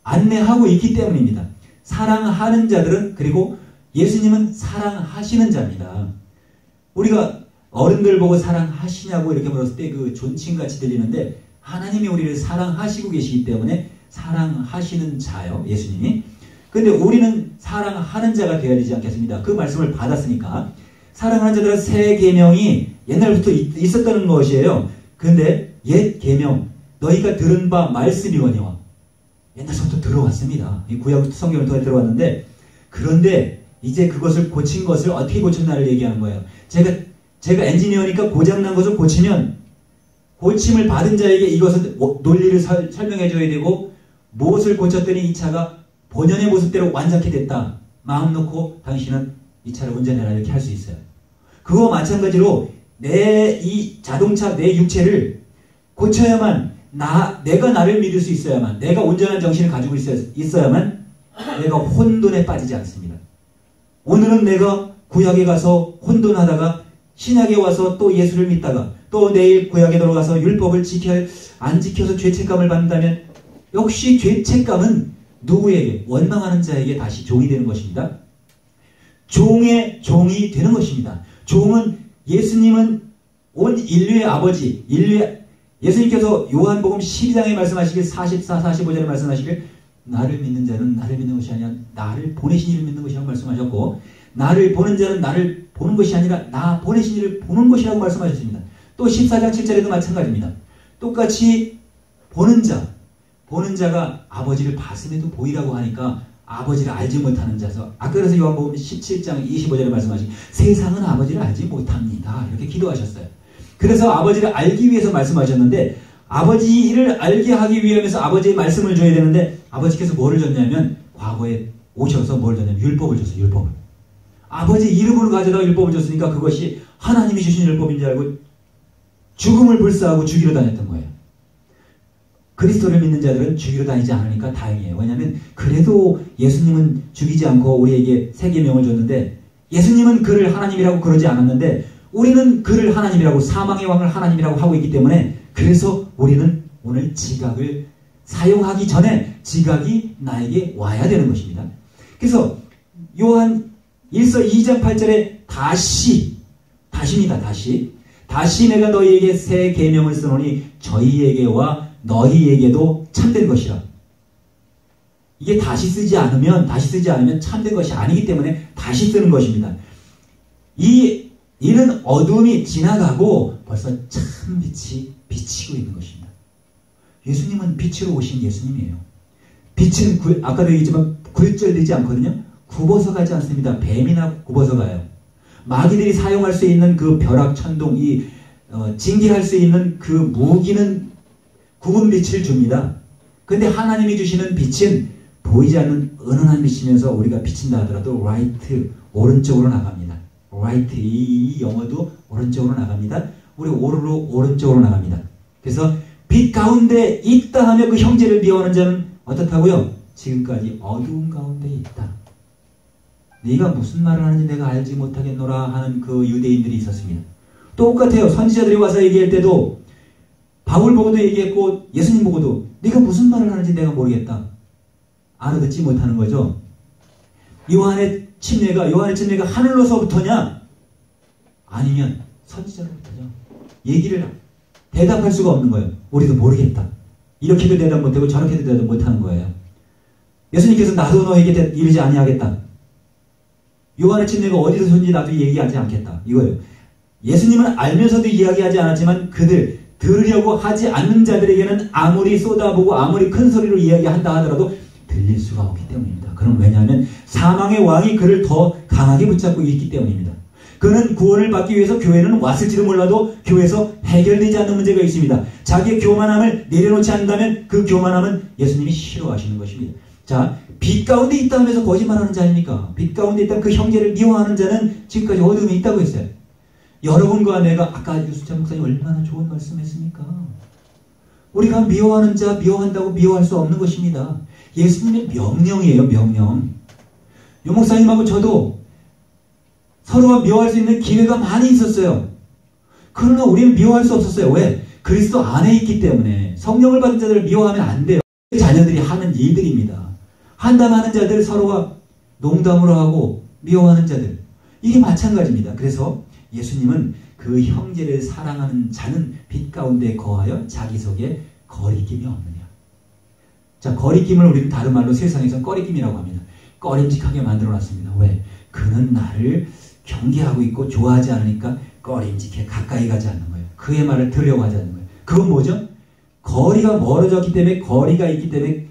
안내하고 있기 때문입니다. 사랑하는 자들은, 그리고 예수님은 사랑하시는 자입니다. 우리가 어른들 보고 사랑하시냐고 이렇게 물었을 때 그 존칭같이 들리는데, 하나님이 우리를 사랑하시고 계시기 때문에 사랑하시는 자요, 예수님이. 근데 우리는 사랑하는 자가 되어야 되지 않겠습니다. 그 말씀을 받았으니까. 사랑하는 자들은 새 계명이 옛날부터 있었다는 것이에요. 근데 옛 계명, 너희가 들은 바 말씀이거니와, 옛날부터 들어왔습니다. 이 구약 성경을 통해 들어왔는데, 그런데 이제 그것을 고친 것을 어떻게 고쳤나를 얘기하는 거예요. 제가 엔지니어니까 고장난 것을 고치면 고침을 받은 자에게 이것을 논리를 설명해 줘야 되고, 무엇을 고쳤더니 이 차가 본연의 모습대로 완전히 됐다. 마음 놓고 당신은 이 차를 운전해라, 이렇게 할 수 있어요. 그거 마찬가지로 이 자동차, 내 육체를 고쳐야만, 내가 나를 믿을 수 있어야만, 내가 온전한 정신을 가지고 있어야만 내가 혼돈에 빠지지 않습니다. 오늘은 내가 구약에 가서 혼돈하다가 신약에 와서 또 예수를 믿다가 또 내일 구약에 들어가서 율법을 안 지켜서 죄책감을 받는다면, 역시 죄책감은 누구에게? 원망하는 자에게 다시 종이 되는 것입니다. 종의 종이 되는 것입니다. 종은, 예수님은 온 인류의 아버지, 예수님께서 요한복음 12장에 말씀하시길, 44, 45절에 말씀하시길, 나를 믿는 자는 나를 믿는 것이 아니라 나를 보내신 이를 믿는 것이라고 말씀하셨고, 나를 보는 자는 나를 보는 것이 아니라 나 보내신 이를 보는 것이라고 말씀하셨습니다. 또 14장 7절에도 마찬가지입니다. 똑같이 보는 자가 아버지를 봤음에도 보이라고 하니까 아버지를 알지 못하는 자서, 아까 그래서 요한복음 17장 25절에 말씀하신 세상은 아버지를 알지 못합니다, 이렇게 기도하셨어요. 그래서 아버지를 알기 위해서 말씀하셨는데, 아버지를 알게 하기 위해서 아버지의 말씀을 줘야 되는데, 아버지께서 뭐를 줬냐면 과거에 오셔서 뭘 줬냐면 율법을 줬어요. 율법을. 아버지 이름으로 가져다가 율법을 줬으니까 그것이 하나님이 주신 율법인 줄 알고 죽음을 불사하고 죽이러 다녔던 거예요. 그리스도를 믿는 자들은 죽이러 다니지 않으니까 다행이에요. 왜냐하면 그래도 예수님은 죽이지 않고 우리에게 새 계명을 줬는데, 예수님은 그를 하나님이라고 그러지 않았는데 우리는 그를 하나님이라고, 사망의 왕을 하나님이라고 하고 있기 때문에, 그래서 우리는 오늘 지각을 사용하기 전에 지각이 나에게 와야 되는 것입니다. 그래서 요한 1서 2장 8절에 다시입니다. 다시 내가 너희에게 새 계명을 쓰노니 저희에게와 너희에게도 참된 것이라. 이게 다시 쓰지 않으면 참된 것이 아니기 때문에 다시 쓰는 것입니다. 이는 어둠이 지나가고 벌써 참 빛이 비치고 있는 것입니다. 예수님은 빛으로 오신 예수님이에요. 빛은 아까도 얘기했지만 굴절되지 않거든요. 굽어서 가지 않습니다. 뱀이나 굽어서 가요. 마귀들이 사용할 수 있는 그 벼락, 천둥, 징계할 수 있는 그 무기는 굽은 빛을 줍니다. 근데 하나님이 주시는 빛은 보이지 않는 은은한 빛이면서 우리가 비친다 하더라도 right, 오른쪽으로 나갑니다. right, 이 영어도 오른쪽으로 나갑니다. 우리 오른쪽으로 나갑니다. 그래서 빛 가운데 있다 하며 그 형제를 미워하는 자는 어떻다고요? 지금까지 어두운 가운데 있다. 네가 무슨 말을 하는지 내가 알지 못하겠노라 하는 그 유대인들이 있었습니다. 똑같아요. 선지자들이 와서 얘기할 때도 바울 보고도 얘기했고 예수님 보고도 네가 무슨 말을 하는지 내가 모르겠다. 알아듣지 못하는 거죠. 요한의 침례가 하늘로서부터냐? 아니면 선지자로부터냐? 얘기를 대답할 수가 없는 거예요. 우리도 모르겠다. 이렇게도 대답 못하고 저렇게도 대답 못하는 거예요. 예수님께서 나도 너에게 이르지 아니하겠다. 요한의 침례가 어디서 오는지 나도 얘기하지 않겠다. 이거예요. 예수님은 알면서도 이야기하지 않았지만 그들 들으려고 하지 않는 자들에게는 아무리 쏟아보고 아무리 큰 소리로 이야기한다 하더라도 들릴 수가 없기 때문입니다. 그럼 왜냐하면 사망의 왕이 그를 더 강하게 붙잡고 있기 때문입니다. 그는 구원을 받기 위해서 교회는 왔을지도 몰라도 교회에서 해결되지 않는 문제가 있습니다. 자기의 교만함을 내려놓지 않는다면 그 교만함은 예수님이 싫어하시는 것입니다. 자, 빛 가운데 있다 하면서 거짓말하는 자입니까? 빛 가운데 있다 그 형제를 미워하는 자는 지금까지 어둠에 있다고 했어요. 여러분과 내가 아까 유수찬 목사님 얼마나 좋은 말씀했습니까? 우리가 미워하는 자 미워한다고 미워할 수 없는 것입니다. 예수님의 명령이에요. 명령. 유 목사님하고 저도 서로가 미워할 수 있는 기회가 많이 있었어요. 그러나 우리는 미워할 수 없었어요. 왜? 그리스도 안에 있기 때문에. 성령을 받은 자들을 미워하면 안 돼요. 자녀들이 하는 일들입니다. 한담하는 자들, 서로가 농담으로 하고 미워하는 자들, 이게 마찬가지입니다. 그래서 예수님은 그 형제를 사랑하는 자는 빛 가운데 거하여 자기 속에 거리낌이 없느냐. 자, 거리낌을 우리는 다른 말로 세상에서 꺼리낌이라고 합니다. 꺼림직하게 만들어놨습니다. 왜? 그는 나를 경계하고 있고 좋아하지 않으니까 꺼림직해 가까이 가지 않는 거예요. 그의 말을 들으려고 하지 않는 거예요. 그건 뭐죠? 거리가 멀어졌기 때문에, 거리가 있기 때문에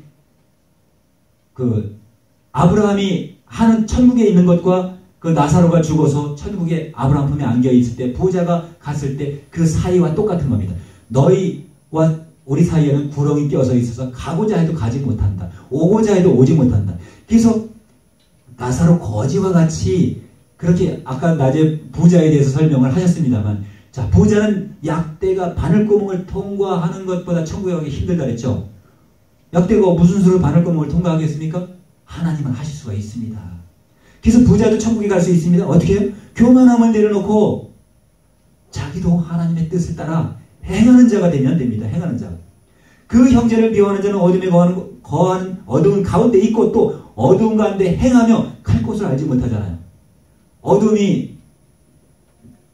그 아브라함이 하는 천국에 있는 것과 그 나사로가 죽어서 천국에 아브라함 품에 안겨 있을 때, 부자가 갔을 때 그 사이와 똑같은 겁니다. 너희와 우리 사이에는 구렁이 껴서 있어서 가고자 해도 가지 못한다. 오고자 해도 오지 못한다. 그래서 나사로 거지와 같이, 그렇게 아까 낮에 부자에 대해서 설명을 하셨습니다만, 자, 부자는 약대가 바늘구멍을 통과하는 것보다 천국에 가기 힘들다 그랬죠. 약대가 무슨 수로 바늘구멍을 통과하겠습니까? 하나님은 하실 수가 있습니다. 그래서 부자도 천국에 갈 수 있습니다. 어떻게 해요? 교만함을 내려놓고 자기도 하나님의 뜻을 따라 행하는 자가 되면 됩니다. 행하는 자. 그 형제를 미워하는 자는 어둠에 거하는 어두운 가운데 있고, 또 어두운 가운데 행하며 갈 곳을 알지 못하잖아요. 어둠이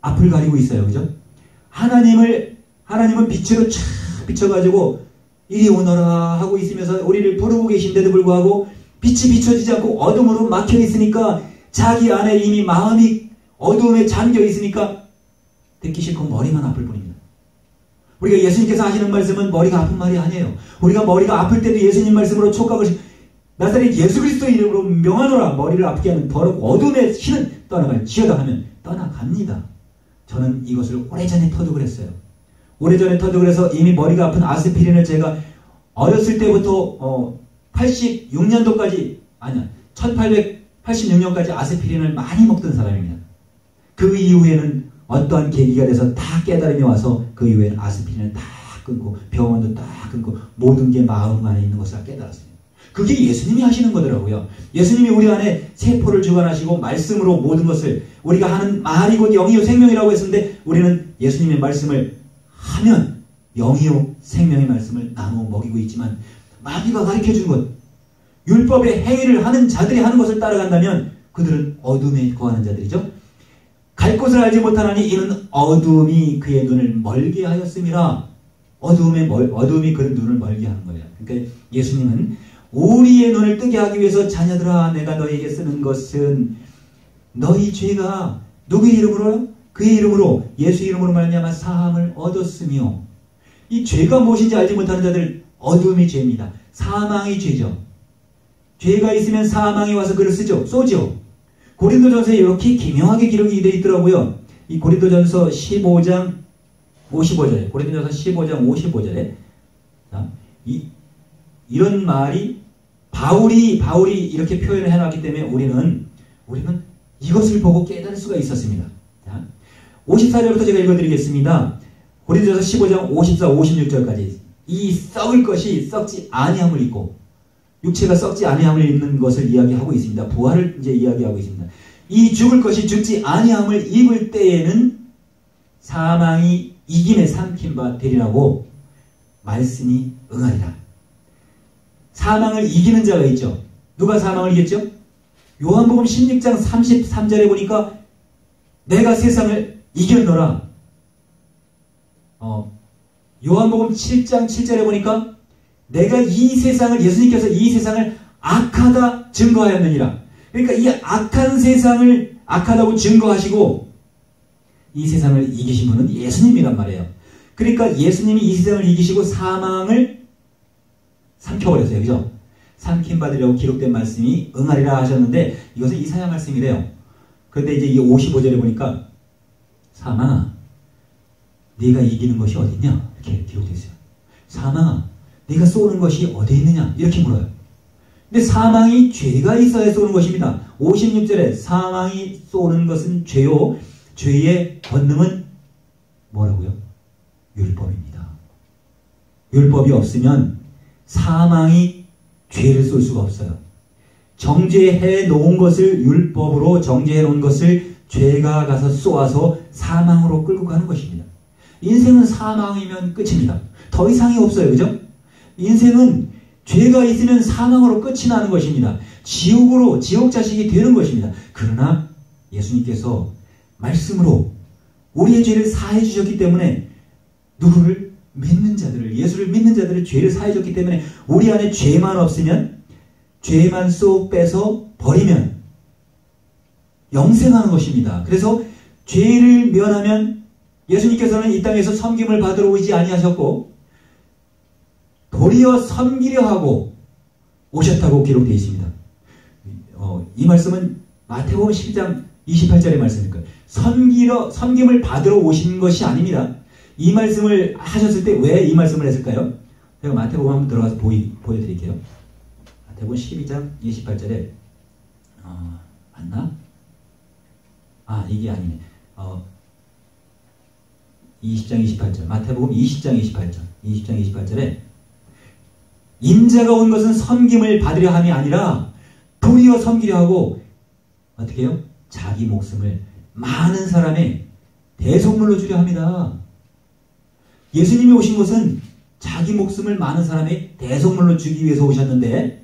앞을 가리고 있어요. 그죠? 하나님은 빛으로 쫙 비춰가지고 이리 오너라 하고 있으면서 우리를 부르고 계신데도 불구하고 빛이 비춰지지 않고 어둠으로 막혀 있으니까, 자기 안에 이미 마음이 어둠에 잠겨 있으니까 듣기 싫고 머리만 아플 뿐입니다. 우리가 예수님께서 하시는 말씀은 머리가 아픈 말이 아니에요. 우리가 머리가 아플 때도 예수님 말씀으로 촉각을, 나사렛 예수 그리스도 이름으로 명하노라. 머리를 아프게 하는 더럽고 어둠의 신은 떠나갈 지어다 하면 떠나갑니다. 저는 이것을 오래전에 터득을 했어요. 오래전에 터득을 해서 이미 머리가 아픈 아스피린을 제가 어렸을 때부터 86년도까지, 아니야, 1886년까지 아스피린을 많이 먹던 사람입니다. 그 이후에는 어떠한 계기가 돼서 다 깨달음이 와서 그 이후에는 아스피린을 다 끊고 병원도 다 끊고 모든 게 마음 안에 있는 것을 깨달았습니다. 그게 예수님이 하시는 거더라고요. 예수님이 우리 안에 세포를 주관하시고 말씀으로 모든 것을, 우리가 하는 말이 곧 영이요 생명이라고 했었는데, 우리는 예수님의 말씀을 하면 영이요 생명의 말씀을 나누어 먹이고 있지만, 마귀가 가르쳐준 것, 율법의 행위를 하는 자들이 하는 것을 따라간다면 그들은 어둠에 거하는 자들이죠. 갈 곳을 알지 못하나니 이는 어둠이 그의 눈을 멀게 하였음이라. 어둠이 그의 눈을 멀게 하는 거예요. 그러니까 예수님은 우리의 눈을 뜨게 하기 위해서, 자녀들아 내가 너희에게 쓰는 것은 너희 죄가 누구의 이름으로요? 그의 이름으로, 예수 이름으로 말미암아 사함을 얻었으며, 이 죄가 무엇인지 알지 못하는 자들, 어둠이 죄입니다. 사망이 죄죠. 죄가 있으면 사망이 와서 글을 쏘죠. 고린도전서에 이렇게 기묘하게 기록이 되어 있더라고요. 이 고린도전서 15장 55절에, 고린도전서 15장 55절에 이런 말이 바울이 이렇게 표현을 해놨기 때문에 우리는 이것을 보고 깨달을 수가 있었습니다. 54절부터 제가 읽어드리겠습니다. 고린도전서 15장 54, 56절까지. 이 썩을 것이 썩지 아니함을 입고, 육체가 썩지 아니함을 입는 것을 이야기하고 있습니다. 부활을 이제 이야기하고 있습니다. 이 죽을 것이 죽지 아니함을 입을 때에는 사망이 이김에 삼킨 바 되리라고 말씀이 응하리라. 사망을 이기는 자가 있죠. 누가 사망을 이겼죠? 요한복음 16장 33절에 보니까 내가 세상을 이겼노라. 요한복음 7장 7절에 보니까 내가 이 세상을, 예수님께서 이 세상을 악하다 증거하였느니라. 그러니까 이 악한 세상을 악하다고 증거하시고 이 세상을 이기신 분은 예수님이란 말이에요. 그러니까 예수님이 이 세상을 이기시고 사망을 삼켜버렸어요. 그죠? 삼킴받으려고 기록된 말씀이 응하리라 하셨는데, 이것은 이사야 말씀이래요. 그런데 이제 이 55절에 보니까 사망아 네가 이기는 것이 어딨냐? 이렇게 기록되어 있어요. 사망아 네가 쏘는 것이 어디 있느냐? 이렇게 물어요. 근데 사망이 죄가 있어야 쏘는 것입니다. 56절에 사망이 쏘는 것은 죄요, 죄의 권능은 뭐라고요? 율법입니다. 율법이 없으면 사망이 죄를 쏠 수가 없어요. 정죄해 놓은 것을, 율법으로 정죄해 놓은 것을 죄가 가서 쏘아서 사망으로 끌고 가는 것입니다. 인생은 사망이면 끝입니다. 더 이상이 없어요. 그죠? 인생은 죄가 있으면 사망으로 끝이 나는 것입니다. 지옥으로, 지옥 자식이 되는 것입니다. 그러나 예수님께서 말씀으로 우리의 죄를 사해 주셨기 때문에 누구를 믿는 자들을, 예수를 믿는 자들을 죄를 사해 줬기 때문에 우리 안에 죄만 없으면, 죄만 쏙 빼서 버리면 영생하는 것입니다. 그래서 죄를 면하면 예수님께서는 이 땅에서 섬김을 받으러 오지 아니하셨고 도리어 섬기려 하고 오셨다고 기록되어 있습니다. 이 말씀은 마태복음 12장 28절의 말씀입니다. 섬김을 받으러 오신 것이 아닙니다. 이 말씀을 하셨을 때 왜 이 말씀을 했을까요? 제가 마태복음 한번 들어가서 보여드릴게요. 마태복음 12장 28절에 맞나? 이게 아니네. 20장 28절. 마태복음 20장 28절. 20장 28절에 인자가 온 것은 섬김을 받으려 함이 아니라 도리어 섬기려 하고 어떻게 해요? 자기 목숨을 많은 사람의 대속물로 주려 합니다. 예수님이 오신 것은 자기 목숨을 많은 사람의 대속물로 주기 위해서 오셨는데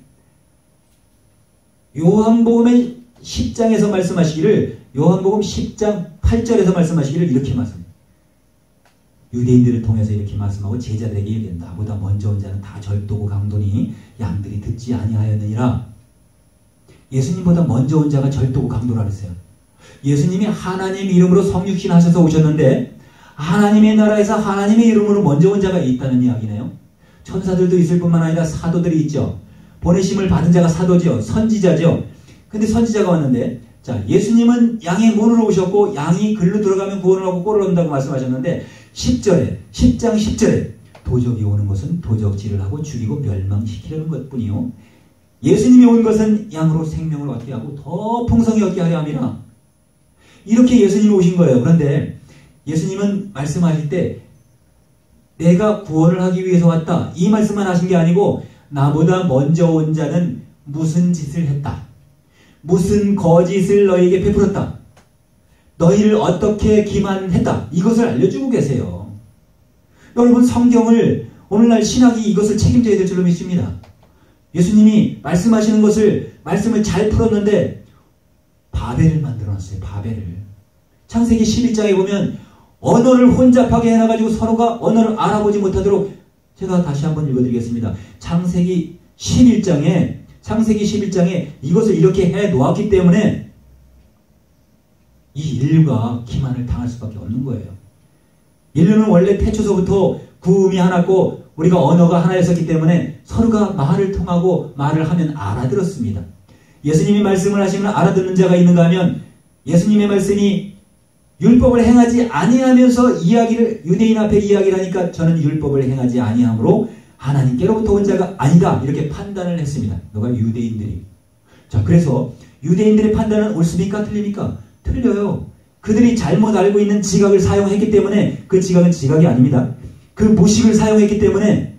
요한복음의 10장에서 말씀하시기를, 요한복음 10장 8절에서 말씀하시기를 이렇게 말씀합니다. 유대인들을 통해서 이렇게 말씀하고 제자들에게 이르되 나보다 먼저 온 자는 다 절도고 강도니 양들이 듣지 아니하였느니라. 예수님보다 먼저 온 자가 절도고 강도라 그랬어요. 예수님이 하나님 이름으로 성육신 하셔서 오셨는데 하나님의 나라에서 하나님의 이름으로 먼저 온 자가 있다는 이야기네요. 천사들도 있을 뿐만 아니라 사도들이 있죠. 보내심을 받은 자가 사도죠. 선지자죠. 근데 선지자가 왔는데, 자, 예수님은 양의 문으로 오셨고 양이 글로 들어가면 구원을 하고 꼴을 얻는다고 말씀하셨는데 10장 10절에 도적이 오는 것은 도적질을 하고 죽이고 멸망시키려는 것뿐이요 예수님이 온 것은 양으로 생명을 얻게 하고 더 풍성히 얻게 하려 함이라. 이렇게 예수님이 오신 거예요. 그런데 예수님은 말씀하실 때 내가 구원을 하기 위해서 왔다, 이 말씀만 하신 게 아니고 나보다 먼저 온 자는 무슨 짓을 했다, 무슨 거짓을 너희에게 베풀었다, 너희를 어떻게 기만했다, 이것을 알려주고 계세요. 여러분, 성경을, 오늘날 신학이 이것을 책임져야 될 줄로 믿습니다. 예수님이 말씀하시는 것을, 말씀을 잘 풀었는데 바벨을 만들어놨어요. 바벨을. 창세기 11장에 보면 언어를 혼잡하게 해놔가지고 서로가 언어를 알아보지 못하도록, 제가 다시 한번 읽어드리겠습니다. 창세기 11장에 이것을 이렇게 해 놓았기 때문에 이 인류가 기만을 당할 수밖에 없는 거예요. 인류는 원래 태초서부터 구음이 하나고 우리가 언어가 하나였었기 때문에 서로가 말을 통하고 말을 하면 알아들었습니다. 예수님이 말씀을 하시면 알아듣는 자가 있는가 하면 예수님의 말씀이 율법을 행하지 아니하면서 이야기를, 유대인 앞에 이야기를 하니까 저는 율법을 행하지 아니함으로 하나님께로부터 온 자가 아니다, 이렇게 판단을 했습니다. 누가? 유대인들이. 자, 그래서 유대인들의 판단은 옳습니까? 틀립니까? 틀려요. 그들이 잘못 알고 있는 지각을 사용했기 때문에, 그 지각은 지각이 아닙니다. 그 무식을 사용했기 때문에,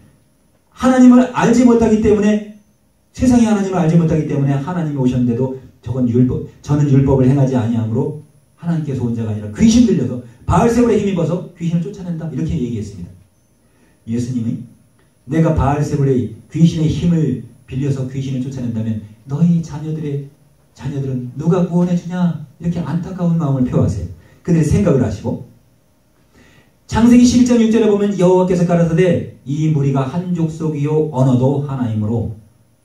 하나님을 알지 못하기 때문에, 세상의 하나님을 알지 못하기 때문에 하나님이 오셨는데도 저는 율법을 행하지 아니함으로 하나님께서 온 자가 아니라 귀신 들려서 바알세불에 힘입어서 귀신을 쫓아낸다, 이렇게 얘기했습니다. 예수님이 내가 바알세불의 귀신의 힘을 빌려서 귀신을 쫓아낸다면 너희 자녀들은 누가 구원해 주냐, 이렇게 안타까운 마음을 표하세요. 그들의 생각을 하시고, 창세기 11장 6절에 보면 여호와께서 가라사대 이 무리가 한 족속이요 언어도 하나이므로,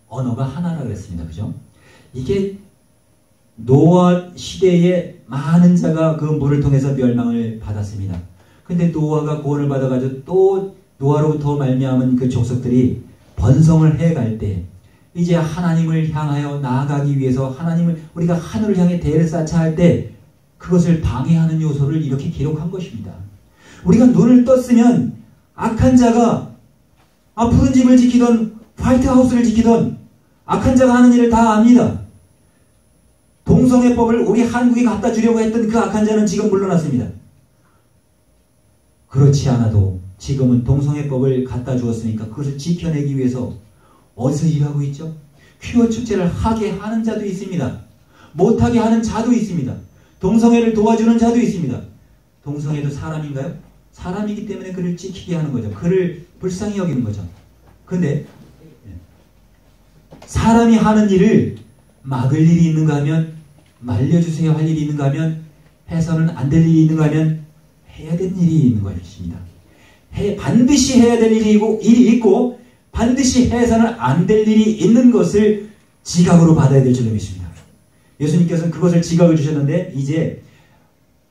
언어가 하나라 그랬습니다. 그죠? 이게 노아 시대에 많은 자가 그 물을 통해서 멸망을 받았습니다. 근데 노아가 구원을 받아가지고 또 노아로부터 말미암은 그 족속들이 번성을 해갈 때 이제 하나님을 향하여 나아가기 위해서 우리가 하늘을 향해 대를 쌓자 할 때 그것을 방해하는 요소를 이렇게 기록한 것입니다. 우리가 눈을 떴으면 악한 자가 푸른 집을 지키던 화이트하우스를 지키던 악한 자가 하는 일을 다 압니다. 동성애법을 우리 한국에 갖다 주려고 했던 그 악한 자는 지금 물러났습니다. 그렇지 않아도 지금은 동성애법을 갖다 주었으니까 그것을 지켜내기 위해서 어디서 일하고 있죠? 퀴어 축제를 하게 하는 자도 있습니다. 못하게 하는 자도 있습니다. 동성애를 도와주는 자도 있습니다. 동성애도 사람인가요? 사람이기 때문에 그를 지키게 하는 거죠. 그를 불쌍히 여기는 거죠. 근데 사람이 하는 일을 막을 일이 있는가 하면, 말려주세요 할 일이 있는가 하면, 해서는 안 될 일이 있는가 하면 해야 될 일이 있는 것입니다. 반드시 해야 될 일이 있고 반드시 해서는 안 될 일이 있는 것을 지각으로 받아야 될 줄로 믿습니다. 예수님께서는 그것을 지각을 주셨는데, 이제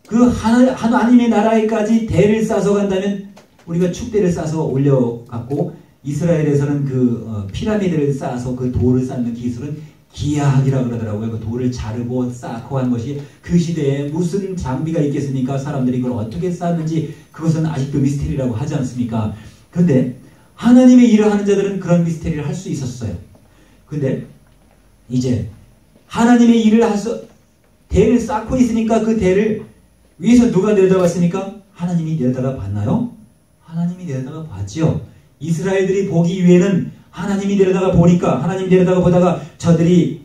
그 하나님의 나라에까지 대를 싸서 간다면, 우리가 축대를 싸서 올려갖고 이스라엘에서는 그 피라미드를 쌓아서 그 돌을 쌓는 기술은 기하학이라고 그러더라고요. 그 돌을 자르고 쌓고 한 것이, 그 시대에 무슨 장비가 있겠습니까? 사람들이 그걸 어떻게 쌓았는지 그것은 아직도 미스테리라고 하지 않습니까? 근데 하나님의 일을 하는 자들은 그런 미스테리를 할 수 있었어요. 근데 이제 하나님의 일을 대를 쌓고 있으니까 그 대를 위에서 누가 내려다봤습니까? 하나님이 내려다가 봤나요? 하나님이 내려다가 봤지요. 이스라엘들이 보기 위해는 하나님이 내려다가 보니까, 하나님이 내려다가 보다가 저들이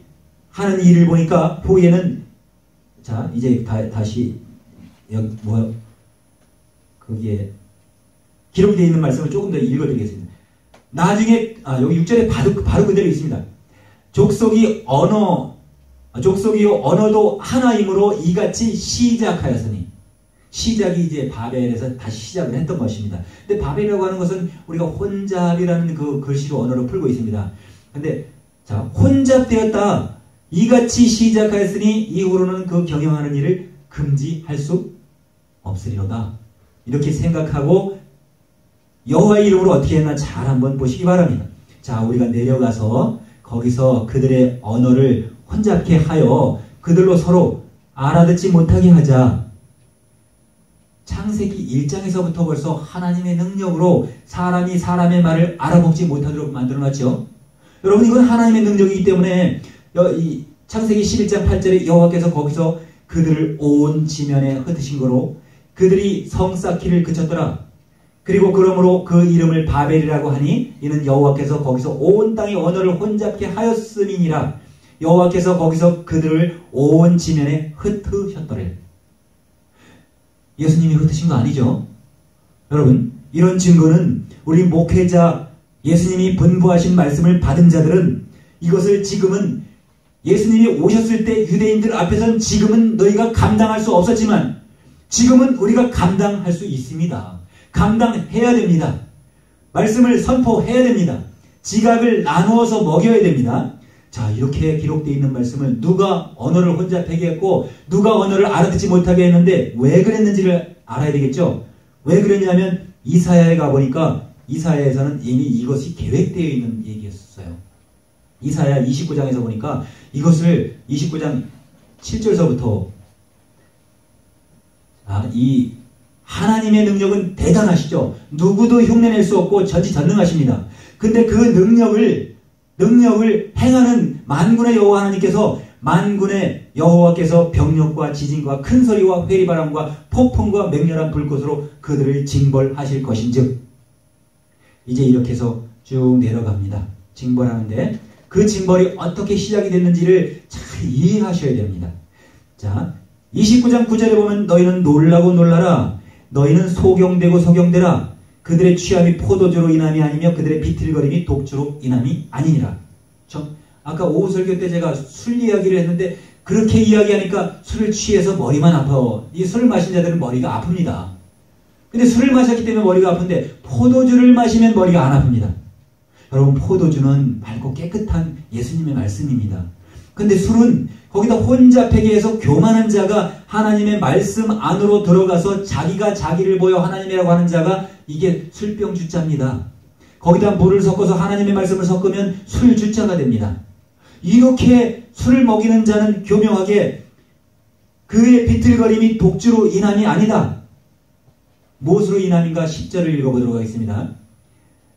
하는 일을 보니까 후에는, 자 이제 다시 여기 거기에 기록되어 있는 말씀을 조금 더 읽어드리겠습니다. 나중에 여기 6절에 바로 그대로 있습니다. 족속이 언어도 하나이므로 이같이 시작하였으니, 시작이 이제 바벨에서 다시 시작을 했던 것입니다. 근데 바벨이라고 하는 것은 우리가 혼잡이라는 그 글씨로 언어로 풀고 있습니다. 근데 자, 혼잡되었다, 이같이 시작하였으니 이후로는 그 경영하는 일을 금지할 수 없으리로다. 이렇게 생각하고 여호와의 이름으로 어떻게 했나 잘 한번 보시기 바랍니다. 자, 우리가 내려가서 거기서 그들의 언어를 혼잡케 하여 그들로 서로 알아듣지 못하게 하자. 창세기 1장에서부터 벌써 하나님의 능력으로 사람이 사람의 말을 알아먹지 못하도록 만들어놨죠. 여러분, 이건 하나님의 능력이기 때문에 이 창세기 11장 8절에 여호와께서 거기서 그들을 온 지면에 흩으신 거로 그들이 성 쌓기를 그쳤더라. 그리고 그러므로 그 이름을 바벨이라고 하니 이는 여호와께서 거기서 온 땅의 언어를 혼잡게 하였음이니라. 여호와께서 거기서 그들을 온 지면에 흩으셨더래. 예수님이 흩으신 거 아니죠? 여러분, 이런 증거는 우리 목회자, 예수님이 분부하신 말씀을 받은 자들은 이것을 지금은 예수님이 오셨을 때 유대인들 앞에서는 지금은 너희가 감당할 수 없었지만 지금은 우리가 감당할 수 있습니다. 감당해야 됩니다. 말씀을 선포해야 됩니다. 지각을 나누어서 먹여야 됩니다. 자, 이렇게 기록되어 있는 말씀을 누가 언어를 혼잡하게 했고 누가 언어를 알아듣지 못하게 했는데 왜 그랬는지를 알아야 되겠죠. 왜 그랬냐면 이사야에 가보니까 이사야에서는 이미 이것이 계획되어 있는 얘기였어요. 이사야 29장에서 보니까 이것을 29장 7절서부터 이 하나님의 능력은 대단하시죠. 누구도 흉내낼 수 없고 전지전능하십니다. 근데 그 능력을 행하는 만군의 여호와 하나님께서 만군의 여호와께서 병력과 지진과 큰 소리와 회리바람과 폭풍과 맹렬한 불꽃으로 그들을 징벌하실 것인즉 이제 이렇게 해서 쭉 내려갑니다. 징벌하는데 그 징벌이 어떻게 시작이 됐는지를 잘 이해하셔야 됩니다. 자, 29장 9절에 보면 너희는 놀라고 놀라라. 너희는 소경되고 소경되라. 그들의 취함이 포도주로 인함이 아니며 그들의 비틀거림이 독주로 인함이 아니니라. 아까 오후 설교 때 제가 술 이야기를 했는데 그렇게 이야기하니까 술을 취해서 머리만 아파. 이 술을 마신 자들은 머리가 아픕니다. 근데 술을 마셨기 때문에 머리가 아픈데 포도주를 마시면 머리가 안 아픕니다. 여러분, 포도주는 맑고 깨끗한 예수님의 말씀입니다. 근데 술은 거기다 혼잡하게 해서 교만한 자가 하나님의 말씀 안으로 들어가서 자기가 자기를 보여 하나님이라고 하는 자가 이게 술병주자입니다. 거기다 물을 섞어서 하나님의 말씀을 섞으면 술주자가 됩니다. 이렇게 술을 먹이는 자는 교묘하게 그의 비틀거림이 독주로 인함이 아니다. 무엇으로 인함인가 10절을 읽어보도록 하겠습니다.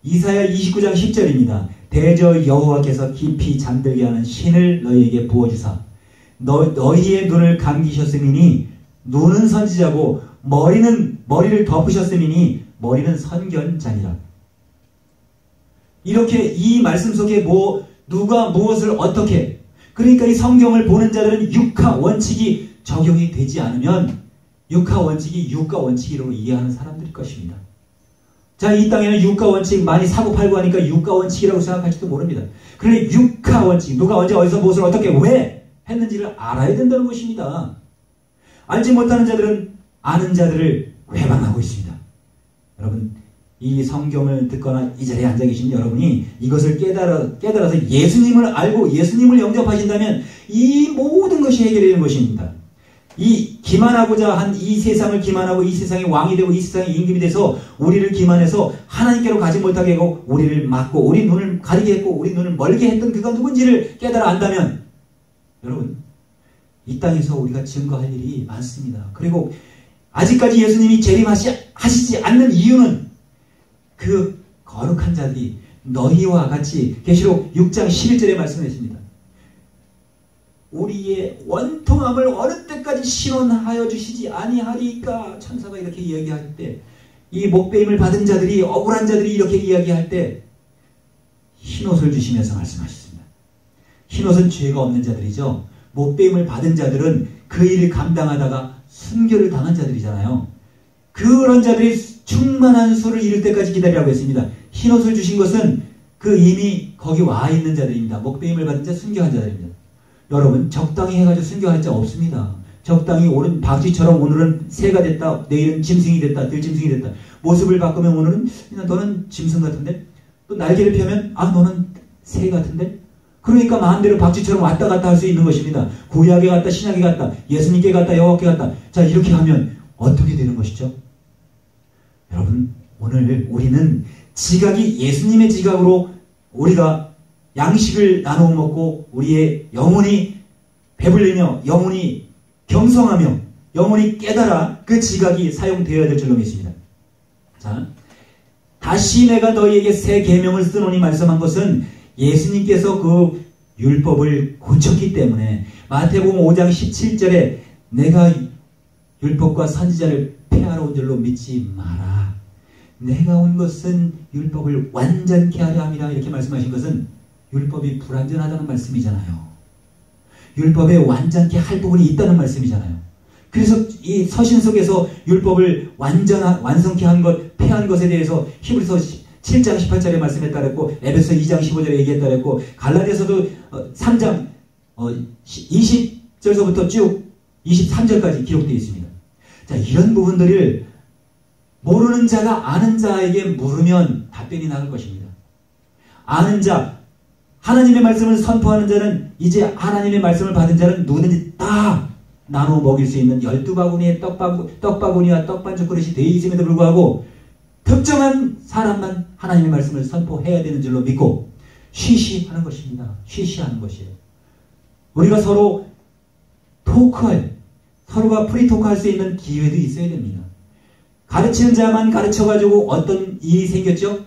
이사야 29장 10절입니다. 대저 여호와께서 깊이 잠들게 하는 신을 너희에게 부어주사 너희의 눈을 감기셨음이니 눈은 선지자고 머리를 덮으셨음이니 머리는 선견자니라. 이렇게 이 말씀 속에 누가 무엇을 어떻게, 그러니까 이 성경을 보는 자들은 육하 원칙이 적용이 되지 않으면 육하 원칙이 육가 원칙이라고 이해하는 사람들일 것입니다. 자, 이 땅에는 육가 원칙 많이 사고 팔고 하니까 육가 원칙이라고 생각할지도 모릅니다. 그런데 육하 원칙, 누가 언제 어디서 무엇을 어떻게 왜 했는지를 알아야 된다는 것입니다. 알지 못하는 자들은 아는 자들을 회방하고 있습니다. 여러분, 이 성경을 듣거나 이 자리에 앉아 계신 여러분이 이것을 깨달아서 예수님을 알고 예수님을 영접하신다면 이 모든 것이 해결되는 것입니다. 이 기만하고자 한 이 세상을 기만하고 이 세상의 왕이 되고 이 세상의 임금이 돼서 우리를 기만해서 하나님께로 가지 못하게 하고 우리를 막고 우리 눈을 가리게 했고 우리 눈을 멀게 했던 그가 누군지를 깨달아 안다면 여러분, 이 땅에서 우리가 증거할 일이 많습니다. 그리고 아직까지 예수님이 재림하시지 않는 이유는 그 거룩한 자들이 너희와 같이 계시록 6장 11절에 말씀하십니다. 우리의 원통함을 어느 때까지 신원하여 주시지 아니하리까. 천사가 이렇게 이야기할 때, 이 목배임을 받은 자들이, 억울한 자들이 이렇게 이야기할 때 흰옷을 주시면서 말씀하셨습니다. 흰옷은 죄가 없는 자들이죠. 목배임을 받은 자들은 그 일을 감당하다가 순교를 당한 자들이잖아요. 그런 자들이 충만한 수를 이룰 때까지 기다리라고 했습니다. 흰옷을 주신 것은 그 이미 거기 와 있는 자들입니다. 목배임을 받은 자, 순교한 자들입니다. 여러분, 적당히 해가지고 순교할 자 없습니다. 적당히 오른 박쥐처럼 오늘은 새가 됐다, 내일은 짐승이 됐다, 들짐승이 됐다. 모습을 바꾸면 오늘은 너는 짐승 같은데, 또 날개를 펴면 너는 새 같은데. 그러니까 마음대로 박쥐처럼 왔다 갔다 할 수 있는 것입니다. 구약에 갔다 신약에 갔다 예수님께 갔다 여호와께 갔다. 자, 이렇게 하면 어떻게 되는 것이죠? 여러분, 오늘 우리는 지각이 예수님의 지각으로 우리가 양식을 나누어 먹고 우리의 영혼이 배불리며 영혼이 경성하며 영혼이 깨달아 그 지각이 사용되어야 될 줄로 믿습니다. 자, 다시 내가 너희에게 새 계명을 쓰노니 말씀한 것은 예수님께서 그 율법을 고쳤기 때문에 마태복음 5장 17절에 내가 율법과 선지자를 폐하러 온 줄로 믿지 마라. 내가 온 것은 율법을 완전케 하려 함이라. 이렇게 말씀하신 것은 율법이 불완전하다는 말씀이잖아요. 율법에 완전케 할 부분이 있다는 말씀이잖아요. 그래서 이 서신 속에서 율법을 완성케 한 것, 폐한 것에 대해서 히브리서 7장 18절에 말씀에 따랐고 에베소 2장 15절에 얘기에 따랐고 갈라디아서도 3장 20절서부터 쭉 23절까지 기록되어 있습니다. 자, 이런 부분들을 모르는 자가 아는 자에게 물으면 답변이 나올 것입니다. 아는 자, 하나님의 말씀을 선포하는 자는 이제 하나님의 말씀을 받은 자는 누구든지 다 나누어 먹일 수 있는 12바구니의 떡바구니와 떡반죽 그릇이 되어 있음에도 불구하고 특정한 사람만 하나님의 말씀을 선포해야 되는 줄로 믿고 쉬쉬하는 것입니다. 쉬쉬하는 것이에요. 우리가 서로 서로가 프리토크할 수 있는 기회도 있어야 됩니다. 가르치는 자만 가르쳐가지고 어떤 일이 생겼죠?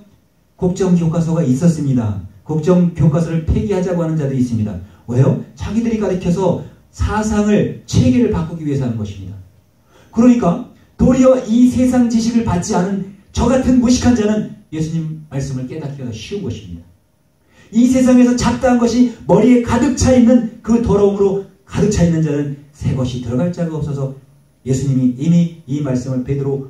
국정교과서가 있었습니다. 국정교과서를 폐기하자고 하는 자들이 있습니다. 왜요? 자기들이 가르쳐서 사상을, 체계를 바꾸기 위해서 하는 것입니다. 그러니까 도리어 이 세상 지식을 받지 않은 저 같은 무식한 자는 예수님 말씀을 깨닫기가 쉬운 것입니다. 이 세상에서 잡다한 것이 머리에 가득 차 있는 그 더러움으로 가득 차 있는 자는 새 것이 들어갈 자가 없어서 예수님이 이미 이 말씀을 베드로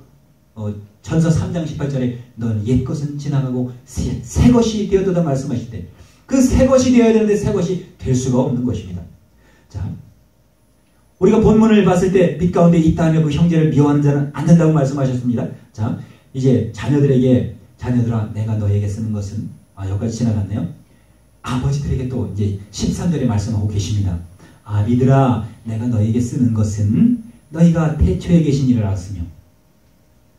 전서 3장 18절에 너는 옛것은 지나가고 새 것이 되어도다 말씀하실 때 그 새 것이 되어야 되는데 새 것이 될 수가 없는 것입니다. 자, 우리가 본문을 봤을 때 빛 가운데 있다 하며 그 형제를 미워하는 자는 안 된다고 말씀하셨습니다. 자, 이제 자녀들에게 자녀들아 내가 너에게 쓰는 것은 여기까지 지나갔네요. 아버지들에게 또 이제 13절에 말씀하고 계십니다. 아비들아 내가 너에게 쓰는 것은 너희가 태초에 계신 이를 알았으며.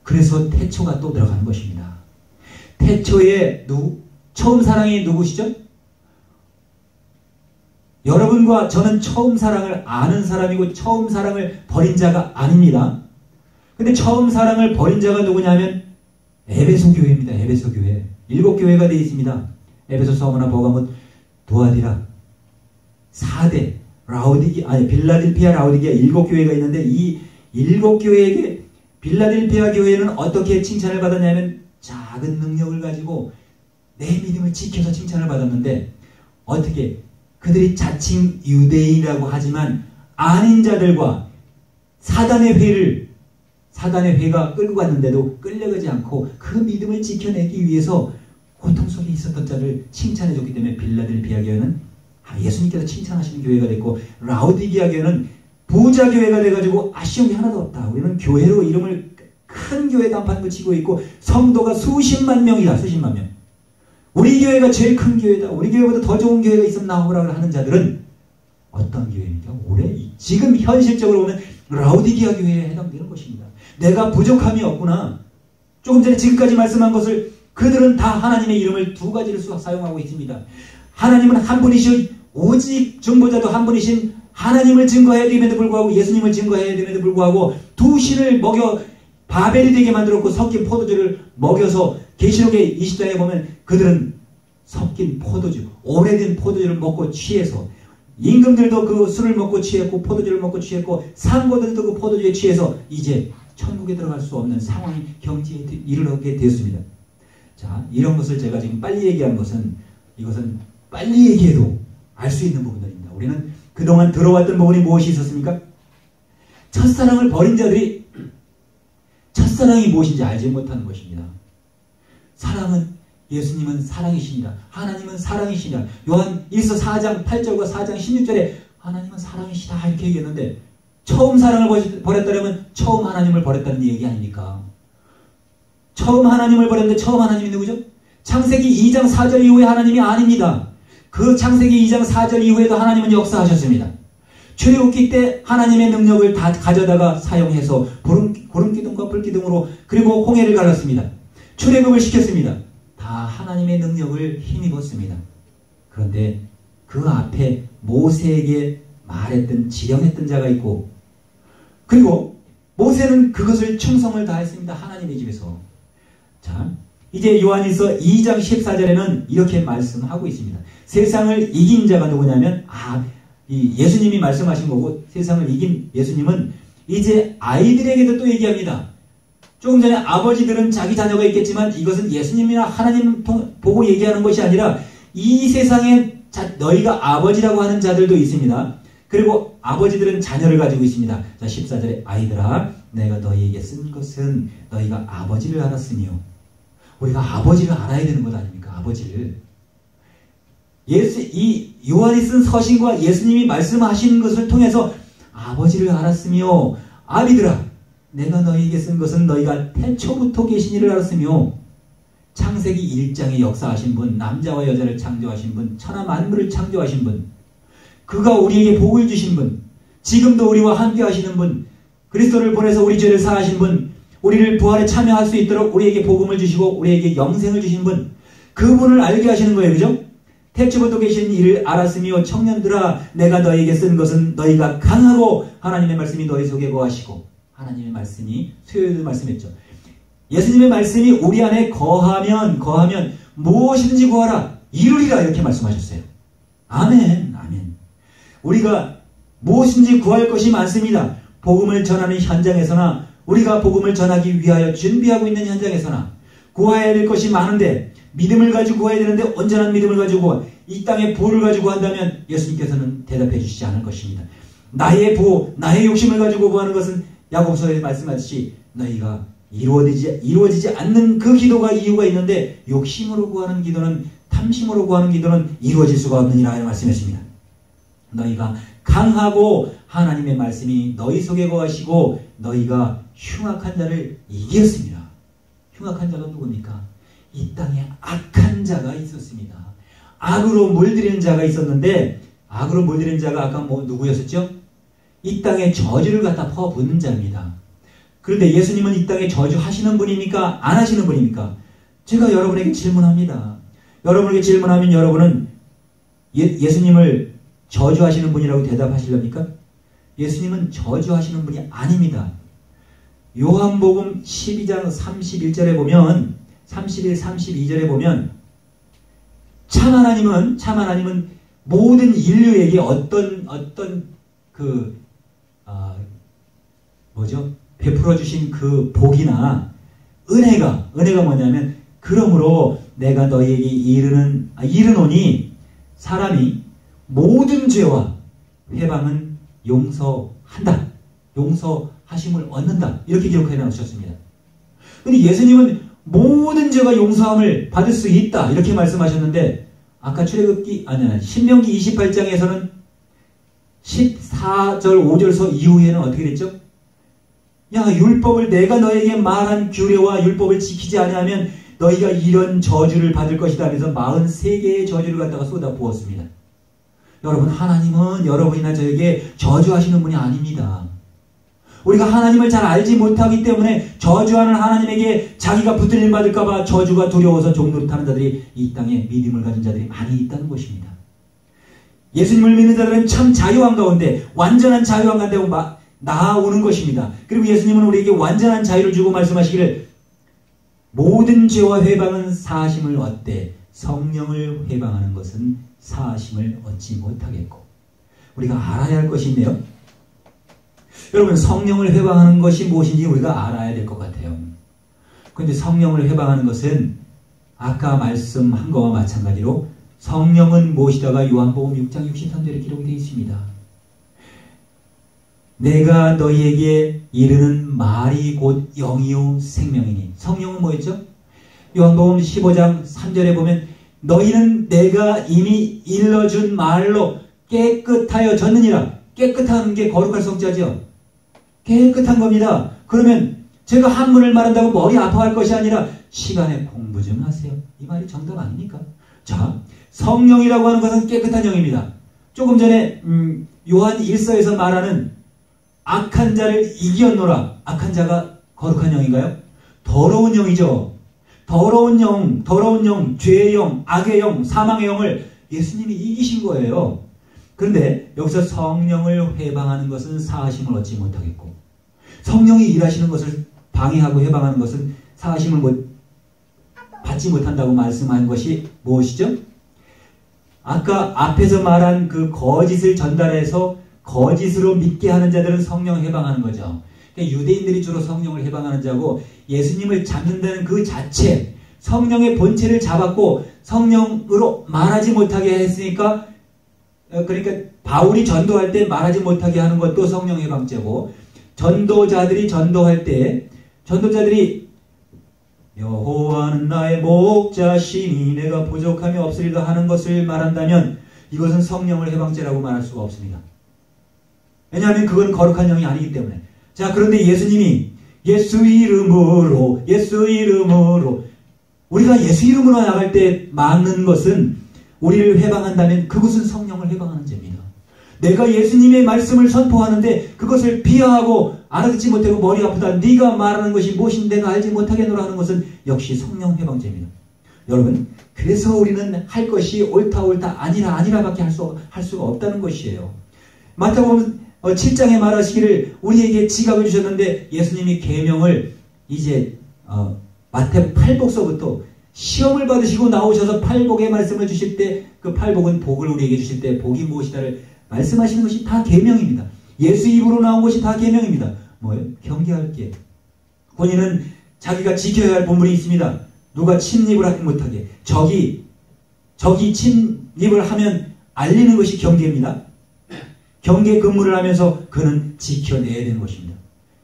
그래서 태초가 또 들어가는 것입니다. 태초에 처음 사랑이 누구시죠? 여러분과 저는 처음 사랑을 아는 사람이고 처음 사랑을 버린 자가 아닙니다. 근데 처음 사랑을 버린 자가 누구냐면 에베소 교회입니다. 에베소 교회. 7교회가 되어 있습니다. 에베소, 서머나, 버가못, 두아디라, 4대, 빌라델피아, 라오디게아 7교회가 있는데 이 7교회에게 빌라델피아 교회는 어떻게 칭찬을 받았냐면 작은 능력을 가지고 내 믿음을 지켜서 칭찬을 받았는데 어떻게 그들이 자칭 유대인이라고 하지만 아닌 자들과 사단의 회가 끌고 갔는데도 끌려가지 않고 그 믿음을 지켜내기 위해서 고통 속에 있었던 자를 칭찬해줬기 때문에 빌라델비아 교회는 예수님께서 칭찬하시는 교회가 됐고, 라오디게아 교회는 부자 교회가 돼가지고 아쉬운 게 하나도 없다. 우리는 교회로 이름을 큰 교회 간판 붙이고 있고 성도가 수십만 명이다. 수십만 명. 우리 교회가 제일 큰 교회다. 우리 교회보다 더 좋은 교회가 있으면 나오라고 하는 자들은 어떤 교회입니까? 올해 지금 현실적으로 보면 라오디게아 교회에 해당되는 것입니다. 내가 부족함이 없구나. 조금 전에 지금까지 말씀한 것을 그들은 다 하나님의 이름을 두 가지를 사용하고 있습니다. 하나님은 한 분이신, 오직 중보자도 한 분이신 하나님을 증거해야 됨에도 불구하고, 예수님을 증거해야 됨에도 불구하고 두 신을 먹여 바벨이 되게 만들었고 섞인 포도주를 먹여서, 계시록의 20장에 보면 그들은 섞인 포도주, 오래된 포도주를 먹고 취해서, 임금들도 그 술을 먹고 취했고 포도주를 먹고 취했고 상고들도 그 포도주에 취해서 이제 천국에 들어갈 수 없는 상황이, 경지에 이르게 되었습니다. 자, 이런 것을 제가 지금 빨리 얘기한 것은, 이것은 빨리 얘기해도 알 수 있는 부분들입니다. 우리는 그동안 들어왔던 부분이 무엇이 있었습니까? 첫사랑을 버린 자들이 첫사랑이 무엇인지 알지 못하는 것입니다. 사랑은, 예수님은 사랑이십니다. 하나님은 사랑이시냐. 요한 1서 4장 8절과 4장 16절에 하나님은 사랑이시다 이렇게 얘기했는데, 처음 사랑을 버렸다면 처음 하나님을 버렸다는 얘기 아닙니까? 처음 하나님을 버렸는데 처음 하나님이 누구죠? 창세기 2장 4절 이후에 하나님이 아닙니다. 그 창세기 2장 4절 이후에도 하나님은 역사하셨습니다. 출애굽기 때 하나님의 능력을 다 가져다가 사용해서 구름기둥과 불기둥으로, 그리고 홍해를 갈랐습니다. 출애굽을 시켰습니다. 다 하나님의 능력을 힘입었습니다. 그런데 그 앞에 모세에게 말했던, 지령했던 자가 있고, 그리고 모세는 그것을 충성을 다했습니다. 하나님의 집에서. 자, 이제 요한일서 2장 14절에는 이렇게 말씀하고 있습니다. 세상을 이긴 자가 누구냐면, 이 예수님이 말씀하신 거고, 세상을 이긴 예수님은 이제 아이들에게도 또 얘기합니다. 조금 전에 아버지들은 자기 자녀가 있겠지만 이것은 예수님이나 하나님 보고 얘기하는 것이 아니라 이 세상에 너희가 아버지라고 하는 자들도 있습니다. 그리고 아버지들은 자녀를 가지고 있습니다. 자, 14절에 아이들아, 내가 너희에게 쓴 것은 너희가 아버지를 알았으며, 우리가 아버지를 알아야 되는 것 아닙니까? 아버지를. 이 요한이 쓴 서신과 예수님이 말씀하신 것을 통해서 아버지를 알았으며, 아비들아, 내가 너희에게 쓴 것은 너희가 태초부터 계신 이를 알았으며, 창세기 1장에 역사하신 분, 남자와 여자를 창조하신 분, 천하 만물을 창조하신 분, 그가 우리에게 복을 주신 분, 지금도 우리와 함께 하시는 분, 그리스도를 보내서 우리 죄를 사하신 분, 우리를 부활에 참여할 수 있도록 우리에게 복음을 주시고 우리에게 영생을 주신 분, 그분을 알게 하시는 거예요. 그죠? 태초부터 계신 이를 알았으며, 청년들아, 내가 너희에게 쓴 것은 너희가 강하고 하나님의 말씀이 너희 속에 거하시고, 하나님의 말씀이, 수요일도 말씀했죠. 예수님의 말씀이 우리 안에 거하면 무엇이든지 구하라 이루리라 이렇게 말씀하셨어요. 아멘, 아멘. 우리가 무엇인지 구할 것이 많습니다. 복음을 전하는 현장에서나, 우리가 복음을 전하기 위하여 준비하고 있는 현장에서나 구해야 될 것이 많은데, 믿음을 가지고 구해야 되는데 온전한 믿음을 가지고 이 땅에 부를 가지고 한다면 예수님께서는 대답해 주시지 않을 것입니다. 나의 부, 나의 욕심을 가지고 구하는 것은 야고보서에 말씀하듯이 너희가 이루어지지 않는 그 기도가 이유가 있는데, 욕심으로 구하는 기도는, 탐심으로 구하는 기도는 이루어질 수가 없느니라 하는 말씀이었습니다. 너희가 강하고 하나님의 말씀이 너희 속에 거하시고 너희가 흉악한 자를 이겼습니다. 흉악한 자가 누굽니까? 이 땅에 악한 자가 있었습니다. 악으로 물들이는 자가 있었는데, 악으로 물들이는 자가 아까 누구였었죠? 이 땅에 저주를 갖다 퍼붓는 자입니다. 그런데 예수님은 이 땅에 저주하시는 분입니까? 안 하시는 분입니까? 제가 여러분에게 질문합니다. 여러분에게 질문하면 여러분은 예수님을 저주하시는 분이라고 대답하시렵니까? 예수님은 저주하시는 분이 아닙니다. 요한복음 12장 31절에 보면, 31, 32절에 보면, 참 하나님은 모든 인류에게 베풀어 주신 그 복이나 은혜가 뭐냐면, 그러므로 내가 너희에게 이르노니 사람이 모든 죄와 회방은 용서한다. 하심을 얻는다. 이렇게 기록해 놓으셨습니다. 근데 예수님은 모든 죄가 용서함을 받을 수 있다. 이렇게 말씀하셨는데 아까 신명기 28장에서는 14절 5절서 이후에는 어떻게 됐죠? 야, 율법을 내가 너에게 말한 규례와 율법을 지키지 아니하면 너희가 이런 저주를 받을 것이다 하면서 43개의 저주를 갖다가 쏟아 부었습니다. 여러분, 하나님은 여러분이나 저에게 저주하시는 분이 아닙니다. 우리가 하나님을 잘 알지 못하기 때문에 저주하는 하나님에게 자기가 붙들 일 받을까봐 저주가 두려워서 종노릇하는 자들이 이 땅에 믿음을 가진 자들이 많이 있다는 것입니다. 예수님을 믿는 자들은 참 자유한 가운데 완전한 자유한 가운데 나아오는 것입니다. 그리고 예수님은 우리에게 완전한 자유를 주고 말씀하시기를 모든 죄와 회방은 사하심을 얻되 성령을 회방하는 것은 사하심을 얻지 못하겠고, 우리가 알아야 할 것이 있네요. 여러분, 성령을 회방하는 것이 무엇인지 우리가 알아야 될 것 같아요. 그런데 성령을 회방하는 것은 아까 말씀한 것과 마찬가지로 성령은 무엇이다가 요한복음 6장 63절에 기록되어 있습니다. 내가 너희에게 이르는 말이 곧 영이요 생명이니. 성령은 뭐였죠? 요한복음 15장 3절에 보면 너희는 내가 이미 일러준 말로 깨끗하여졌느니라. 깨끗한 게 거룩할 성자죠. 깨끗한 겁니다. 그러면 제가 한문을 말한다고 머리 아파할 것이 아니라 시간에 공부 좀 하세요. 이 말이 정답 아닙니까? 자, 성령이라고 하는 것은 깨끗한 영입니다. 조금 전에 요한 1서에서 말하는 악한 자를 이겼노라. 악한 자가 거룩한 영인가요? 더러운 영이죠. 더러운 영, 죄의 영, 악의 영, 사망의 영을 예수님이 이기신 거예요. 그런데 여기서 성령을 회방하는 것은 사하심을 얻지 못하겠고, 성령이 일하시는 것을 방해하고 회방하는 것은 사하심을 받지 못한다고 말씀한 것이 무엇이죠? 아까 앞에서 말한 그 거짓을 전달해서 거짓으로 믿게 하는 자들은 성령 회방하는 거죠. 그러니까 유대인들이 주로 성령을 회방하는 자고, 예수님을 잡는다는 그 자체, 성령의 본체를 잡았고 성령으로 말하지 못하게 했으니까, 그러니까 바울이 전도할 때 말하지 못하게 하는 것도 성령 회방죄고, 전도자들이 전도할 때 전도자들이 여호와는 나의 목자시니 내가 부족함이 없으리라 하는 것을 말한다면 이것은 성령을 회방죄라고 말할 수가 없습니다. 왜냐하면 그건 거룩한 영이 아니기 때문에. 자, 그런데 예수님이 예수 이름으로 우리가 예수 이름으로 나갈 때 막는 것은, 우리를 회방한다면 그것은 성령을 회방하는 죄입니다. 내가 예수님의 말씀을 선포하는데 그것을 비하하고 알아듣지 못하고 머리 아프다, 네가 말하는 것이 무엇인데 내가 알지 못하겠노라 하는 것은 역시 성령 회방죄입니다. 여러분, 그래서 우리는 할 것이 옳다 아니라밖에 할 수가 없다는 것이에요. 마태복음 7장에 말하시기를 우리에게 지각을 주셨는데, 예수님이 계명을 이제 마태 8복서부터 시험을 받으시고 나오셔서 팔복의 말씀을 주실 때, 그 팔복은 복을 우리에게 주실 때 복이 무엇이다를 말씀하시는 것이 다 계명입니다. 예수 입으로 나온 것이 다 계명입니다. 뭐예요? 경계할 게. 본인은 자기가 지켜야 할 본분이 있습니다. 누가 침입을 하지 못하게. 적이 침입을 하면 알리는 것이 경계입니다. 경계 근무를 하면서 그는 지켜내야 되는 것입니다.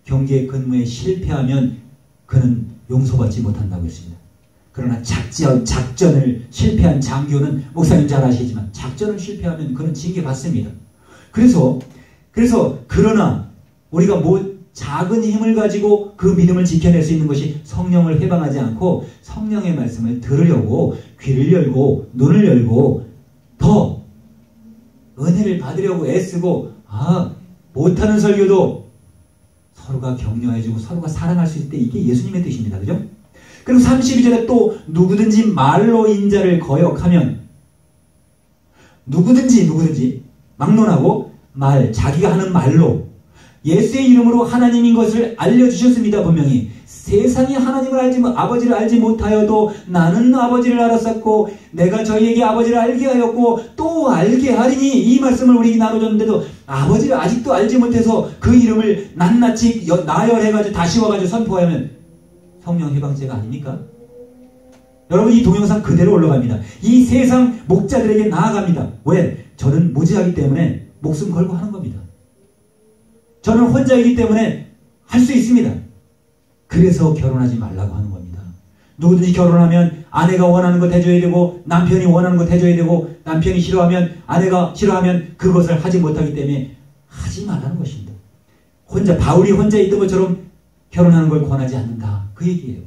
경계 근무에 실패하면 그는 용서받지 못한다고 했습니다. 그러나 작전을 실패한 장교는, 목사님 잘 아시지만 작전을 실패하면 그는 징계받습니다. 그래서 그러나 우리가 작은 힘을 가지고 그 믿음을 지켜낼 수 있는 것이 성령을 회방하지 않고 성령의 말씀을 들으려고 귀를 열고 눈을 열고 더 은혜를 받으려고 애쓰고, 못하는 설교도 서로가 격려해주고 서로가 사랑할 수 있을 때, 이게 예수님의 뜻입니다. 그죠? 그리고 32절에 또 누구든지 말로 인자를 거역하면, 누구든지 막론하고 자기가 하는 말로 예수의 이름으로 하나님인 것을 알려주셨습니다. 분명히 세상이 아버지를 알지 못하여도 나는 아버지를 알았었고 내가 저희에게 아버지를 알게 하였고 또 알게 하리니, 이 말씀을 우리에게 나눠줬는데도 아버지를 아직도 알지 못해서 그 이름을 낱낱이 나열해가지고 다시 와가지고 선포하면 성령 회방죄가 아닙니까? 여러분, 이 동영상 그대로 올라갑니다. 이 세상 목자들에게 나아갑니다. 왜? 저는 무지하기 때문에 목숨 걸고 하는 겁니다. 저는 혼자이기 때문에 할 수 있습니다. 그래서 결혼하지 말라고 하는 겁니다. 누구든지 결혼하면 아내가 원하는 것 해줘야 되고 남편이 원하는 것 해줘야 되고 남편이 싫어하면 아내가 싫어하면 그것을 하지 못하기 때문에 하지 말라는 것입니다. 바울이 혼자 있던 것처럼 결혼하는 걸 권하지 않는다. 그 얘기예요.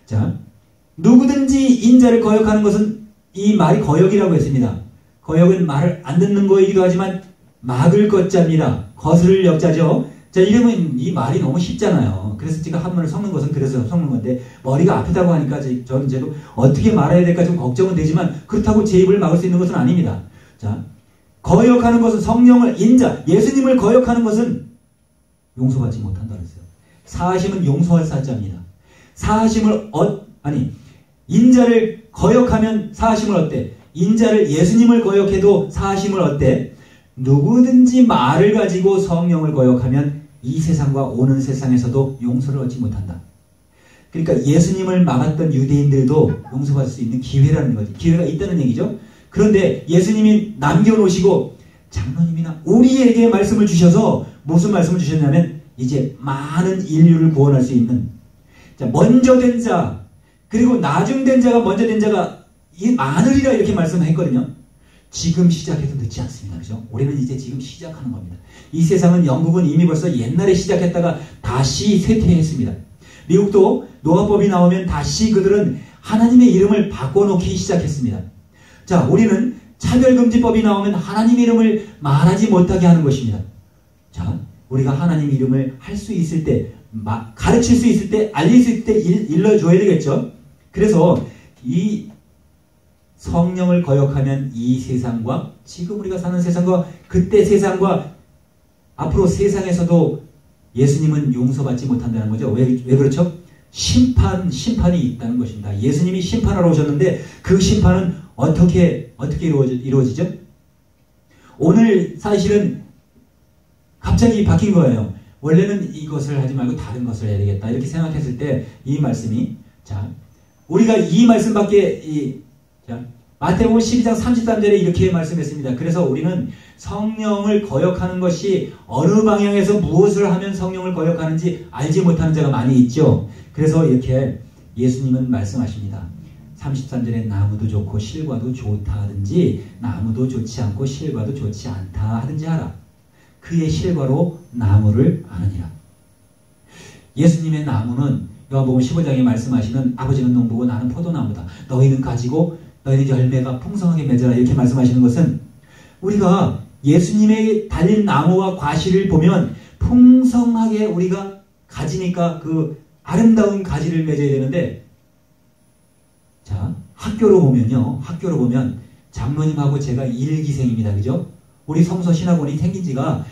자, 누구든지 인자를 거역하는 것은 이 말이 거역이라고 했습니다. 거역은 말을 안 듣는 거이기도 하지만 막을 것자입니다. 거스를 역자죠. 자, 이러면 이 말이 너무 쉽잖아요. 그래서 제가 한문을 섞는 것은 그래서 섞는 건데 머리가 아프다고 하니까 저도 어떻게 말해야 될까 좀 걱정은 되지만 그렇다고 제 입을 막을 수 있는 것은 아닙니다. 자, 거역하는 것은 성령을 예수님을 거역하는 것은 용서받지 못한다 그랬어요. 사하심은 용서할 사자입니다. 인자를 거역하면 사하심을 얻되 예수님을 거역해도 사하심을 얻되 누구든지 말을 가지고 성령을 거역하면 이 세상과 오는 세상에서도 용서를 얻지 못한다. 그러니까 예수님을 막았던 유대인들도 용서받을 수 있는 기회라는 거지. 기회가 있다는 얘기죠. 그런데 예수님이 남겨놓으시고 장로님이나 우리에게 말씀을 주셔서 무슨 말씀을 주셨냐면 이제 많은 인류를 구원할 수 있는 먼저 된 자 그리고 나중된 자가 먼저 된 자가 이 많으리라 이렇게 말씀했거든요. 지금 시작해도 늦지 않습니다. 그죠? 우리는 이제 지금 시작하는 겁니다. 이 세상은 영국은 이미 벌써 옛날에 시작했다가 다시 쇠퇴했습니다. 미국도 노아법이 나오면 다시 그들은 하나님의 이름을 바꿔놓기 시작했습니다. 자, 우리는 차별금지법이 나오면 하나님 이름을 말하지 못하게 하는 것입니다. 자, 우리가 하나님 이름을 할 수 있을 때, 가르칠 수 있을 때, 알릴 수 있을 때 일러줘야 되겠죠? 그래서 이 성령을 거역하면 이 세상과 지금 우리가 사는 세상과 그때 세상과 앞으로 세상에서도 예수님은 용서받지 못한다는 거죠. 왜 그렇죠? 심판이 있다는 것입니다. 예수님이 심판하러 오셨는데 그 심판은 어떻게 이루어지죠? 오늘 사실은 갑자기 바뀐 거예요. 원래는 이것을 하지 말고 다른 것을 해야 되겠다. 이렇게 생각했을 때 이 말씀이 우리가 이 말씀밖에 마태복음 12장 33절에 이렇게 말씀했습니다. 그래서 우리는 성령을 거역하는 것이 어느 방향에서 무엇을 하면 성령을 거역하는지 알지 못하는 자가 많이 있죠. 그래서 이렇게 예수님은 말씀하십니다. 33절에 나무도 좋고 실과도 좋다 하든지 나무도 좋지 않고 실과도 좋지 않다 하든지 하라. 그의 실과로 나무를 아느니라. 예수님의 나무는 요한복음 15장에 말씀하시는 아버지는 농부고 나는 포도나무다. 너희는 가지고 너희는 열매가 풍성하게 맺어라. 이렇게 말씀하시는 것은 우리가 예수님의 달린 나무와 과실을 보면 풍성하게 우리가 가지니까 그 아름다운 가지를 맺어야 되는데 자, 학교로 보면 장로님하고 제가 일기생입니다. 그죠? 우리 성서 신학원이 생긴 지가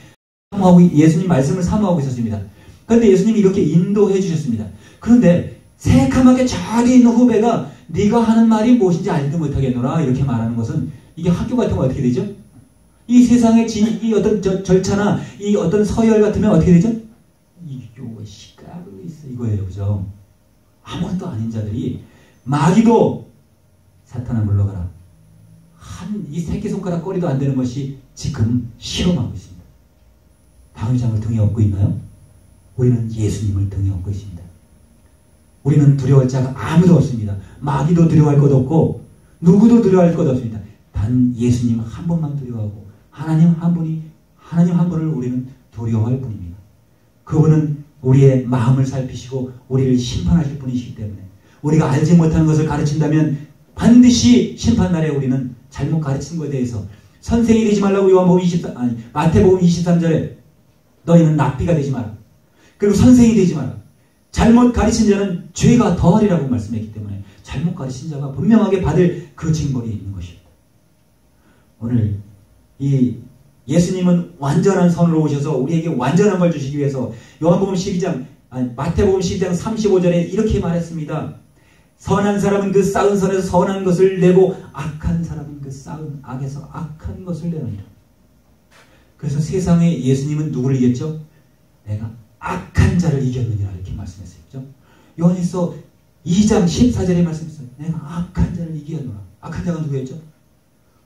예수님 말씀을 사모하고 있었습니다. 그런데 예수님이 이렇게 인도해 주셨습니다. 그런데 새카맣게 저기 있는 후배가 네가 하는 말이 무엇인지 알지도 못하겠노라 이렇게 말하는 것은 이게 학교 같은 거 어떻게 되죠? 이 세상의 이 어떤 절차나 이 어떤 서열 같으면 어떻게 되죠? 이것이 까불고 있어 이거예요. 그죠? 아무것도 아닌 자들이 마귀도 사탄아 물러가라. 이 새끼손가락 거리도 안 되는 것이 지금 실험하고 있습니다. 방위장을 등에 업고 있나요? 우리는 예수님을 등에 업고 있습니다. 우리는 두려워할 자가 아무도 없습니다. 마귀도 두려워할 것 없고 누구도 두려워할 것 없습니다. 단 예수님 한 분만 두려워하고 하나님 한 분을 우리는 두려워할 뿐입니다. 그분은 우리의 마음을 살피시고 우리를 심판하실 분이시기 때문에 우리가 알지 못하는 것을 가르친다면 반드시 심판날에 우리는 잘못 가르친 것에 대해서 선생이 되지 말라고 마태복음 23절에 너희는 납비가 되지 마라. 그리고 선생이 되지 마라. 잘못 가르친 자는 죄가 더하리라고 말씀했기 때문에 잘못 가르친 자가 분명하게 받을 그 징벌이 있는 것입니다. 오늘 이 예수님은 완전한 선으로 오셔서 우리에게 완전한 걸 주시기 위해서 마태복음 12장 35절에 이렇게 말했습니다. 선한 사람은 그 쌓은 선에서 선한 것을 내고 악한 사람은 그 쌓은 악에서 악한 것을 내느니라. 그래서 세상에 예수님은 누구를 이겼죠? 내가 악한 자를 이겼느니라 이렇게 말씀했어요. 그렇죠? 요한일서 2장 14절에 말씀했어요. 내가 악한 자를 이겼노라. 악한 자가 누구였죠?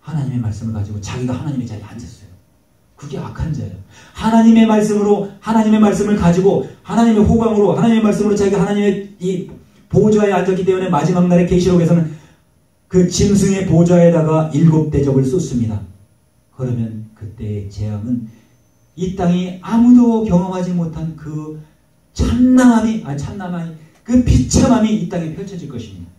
하나님의 말씀을 가지고 자기가 하나님의 자리에 앉았어요. 그게 악한 자예요. 하나님의 말씀으로, 하나님의 말씀을 가지고, 하나님의 호감으로, 하나님의 말씀으로 자기가 하나님의 이 보좌에 앉았기 때문에 마지막 날의 계시록에서는 그 짐승의 보좌에다가 7 대접을 쏟습니다. 그러면 그때의 재앙은 이 땅이 아무도 경험하지 못한 그 참남함이, 그 비참함이 이 땅에 펼쳐질 것입니다.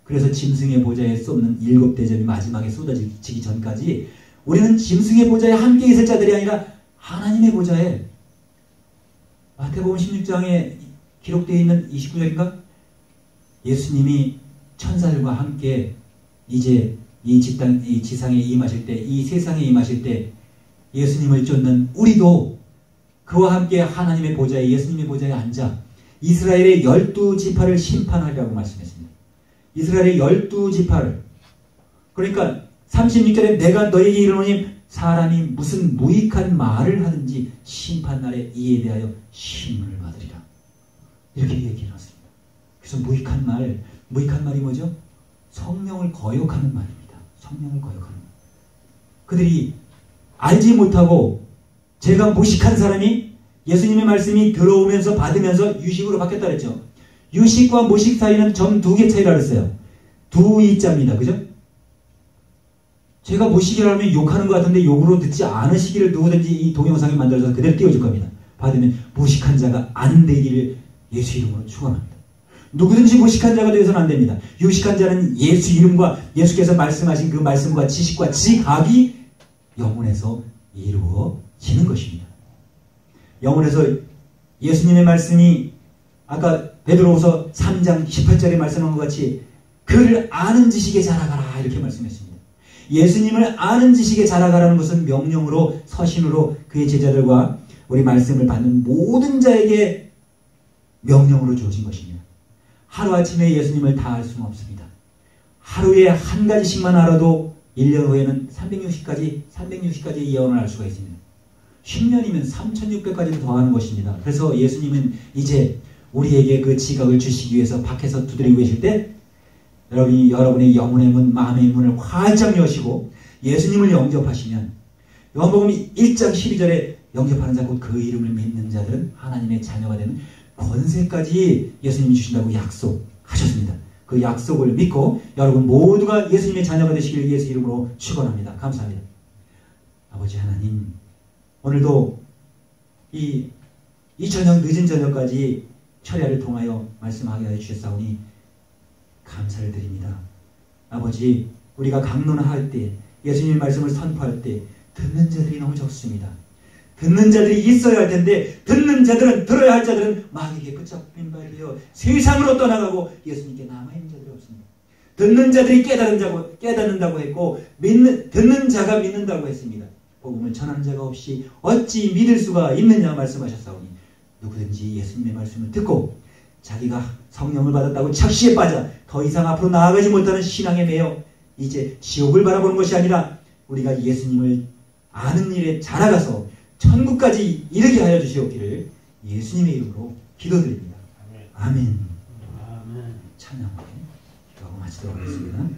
그래서 짐승의 보좌에 쏟는 7 대접이 마지막에 쏟아지기 전까지 우리는 짐승의 보좌에 함께 있을 자들이 아니라 하나님의 보좌에, 마태복음 16장에 기록되어 있는 29절인가? 예수님이 천사들과 함께 이제 이 지상에 임하실 때, 이 세상에 임하실 때 예수님을 쫓는 우리도 그와 함께 하나님의 보좌에, 예수님의 보좌에 앉아 이스라엘의 12지파를 심판하리라고 말씀했습니다. 이스라엘의 12지파를. 그러니까 36절에 내가 너에게 이르노니 사람이 무슨 무익한 말을 하든지 심판날에 이에 대하여 심문을 받으리라. 이렇게 얘기해놨습니다. 그래서 무익한 말이 뭐죠? 성령을 거역하는 말입니다. 성령을 거역하는 말. 그들이 알지 못하고 제가 무식한 사람이 예수님의 말씀이 들어오면서 받으면서 유식으로 바뀌었다 그랬죠. 유식과 무식 사이는 점 2개 차이라 그랬어요. 2이자입니다. 그죠? 제가 무식이라면 욕하는 것 같은데 욕으로 듣지 않으시기를 누구든지 이 동영상에 만들어서 그대로 띄워줄 겁니다. 받으면 무식한 자가 안 되기를 예수 이름으로 축원합니다. 누구든지 무식한 자가 되어서는 안 됩니다. 유식한 자는 예수 이름과 예수께서 말씀하신 그 말씀과 지식과 지각이 영혼에서 이루어지는 것입니다. 영혼에서 예수님의 말씀이 아까 베드로후서 3장 18절에 말씀한 것 같이 그를 아는 지식에 자라가라 이렇게 말씀했습니다. 예수님을 아는 지식에 자라가라는 것은 명령으로 서신으로 그의 제자들과 우리 말씀을 받는 모든 자에게 명령으로 주어진 것입니다. 하루아침에 예수님을 다 알 수는 없습니다. 하루에 한 가지씩만 알아도 1년 후에는 360가지 예언을 알 수가 있습니다. 10년이면 3600가지를 더하는 것입니다. 그래서 예수님은 이제 우리에게 그 지각을 주시기 위해서 밖에서 두드리고 계실 때 여러분의 영혼의 문, 마음의 문을 활짝 여시고 예수님을 영접하시면 요한복음 1장 12절에 영접하는 자 곧 그 이름을 믿는 자들은 하나님의 자녀가 되는 권세까지 예수님이 주신다고 약속하셨습니다. 그 약속을 믿고 여러분 모두가 예수님의 자녀가 되시길 예수 이름으로 축원합니다. 감사합니다. 아버지 하나님, 오늘도 이 저녁 늦은 저녁까지 철야를 통하여 말씀하게 하여 주셨사오니 감사를 드립니다. 아버지, 우리가 강론할 때, 예수님의 말씀을 선포할 때 듣는 자들이 너무 적습니다. 듣는 자들이 있어야 할 텐데 듣는 자들은, 들어야 할 자들은 마귀에게 붙잡힌 바 되어 세상으로 떠나가고 예수님께 남아있는 자들이 없습니다. 듣는 자들이 깨닫는다고 했고 듣는 자가 믿는다고 했습니다. 복음을 전하는 자가 없이 어찌 믿을 수가 있느냐 말씀하셨사오니 누구든지 예수님의 말씀을 듣고 자기가 성령을 받았다고 착시에 빠져 더 이상 앞으로 나아가지 못하는 신앙에 매여 이제 지옥을 바라보는 것이 아니라 우리가 예수님을 아는 일에 자라가서 천국까지 이르게 하여 주시옵기를 예수님의 이름으로 기도드립니다. 아멘. 찬양을 기도하고 마치도록 하겠습니다.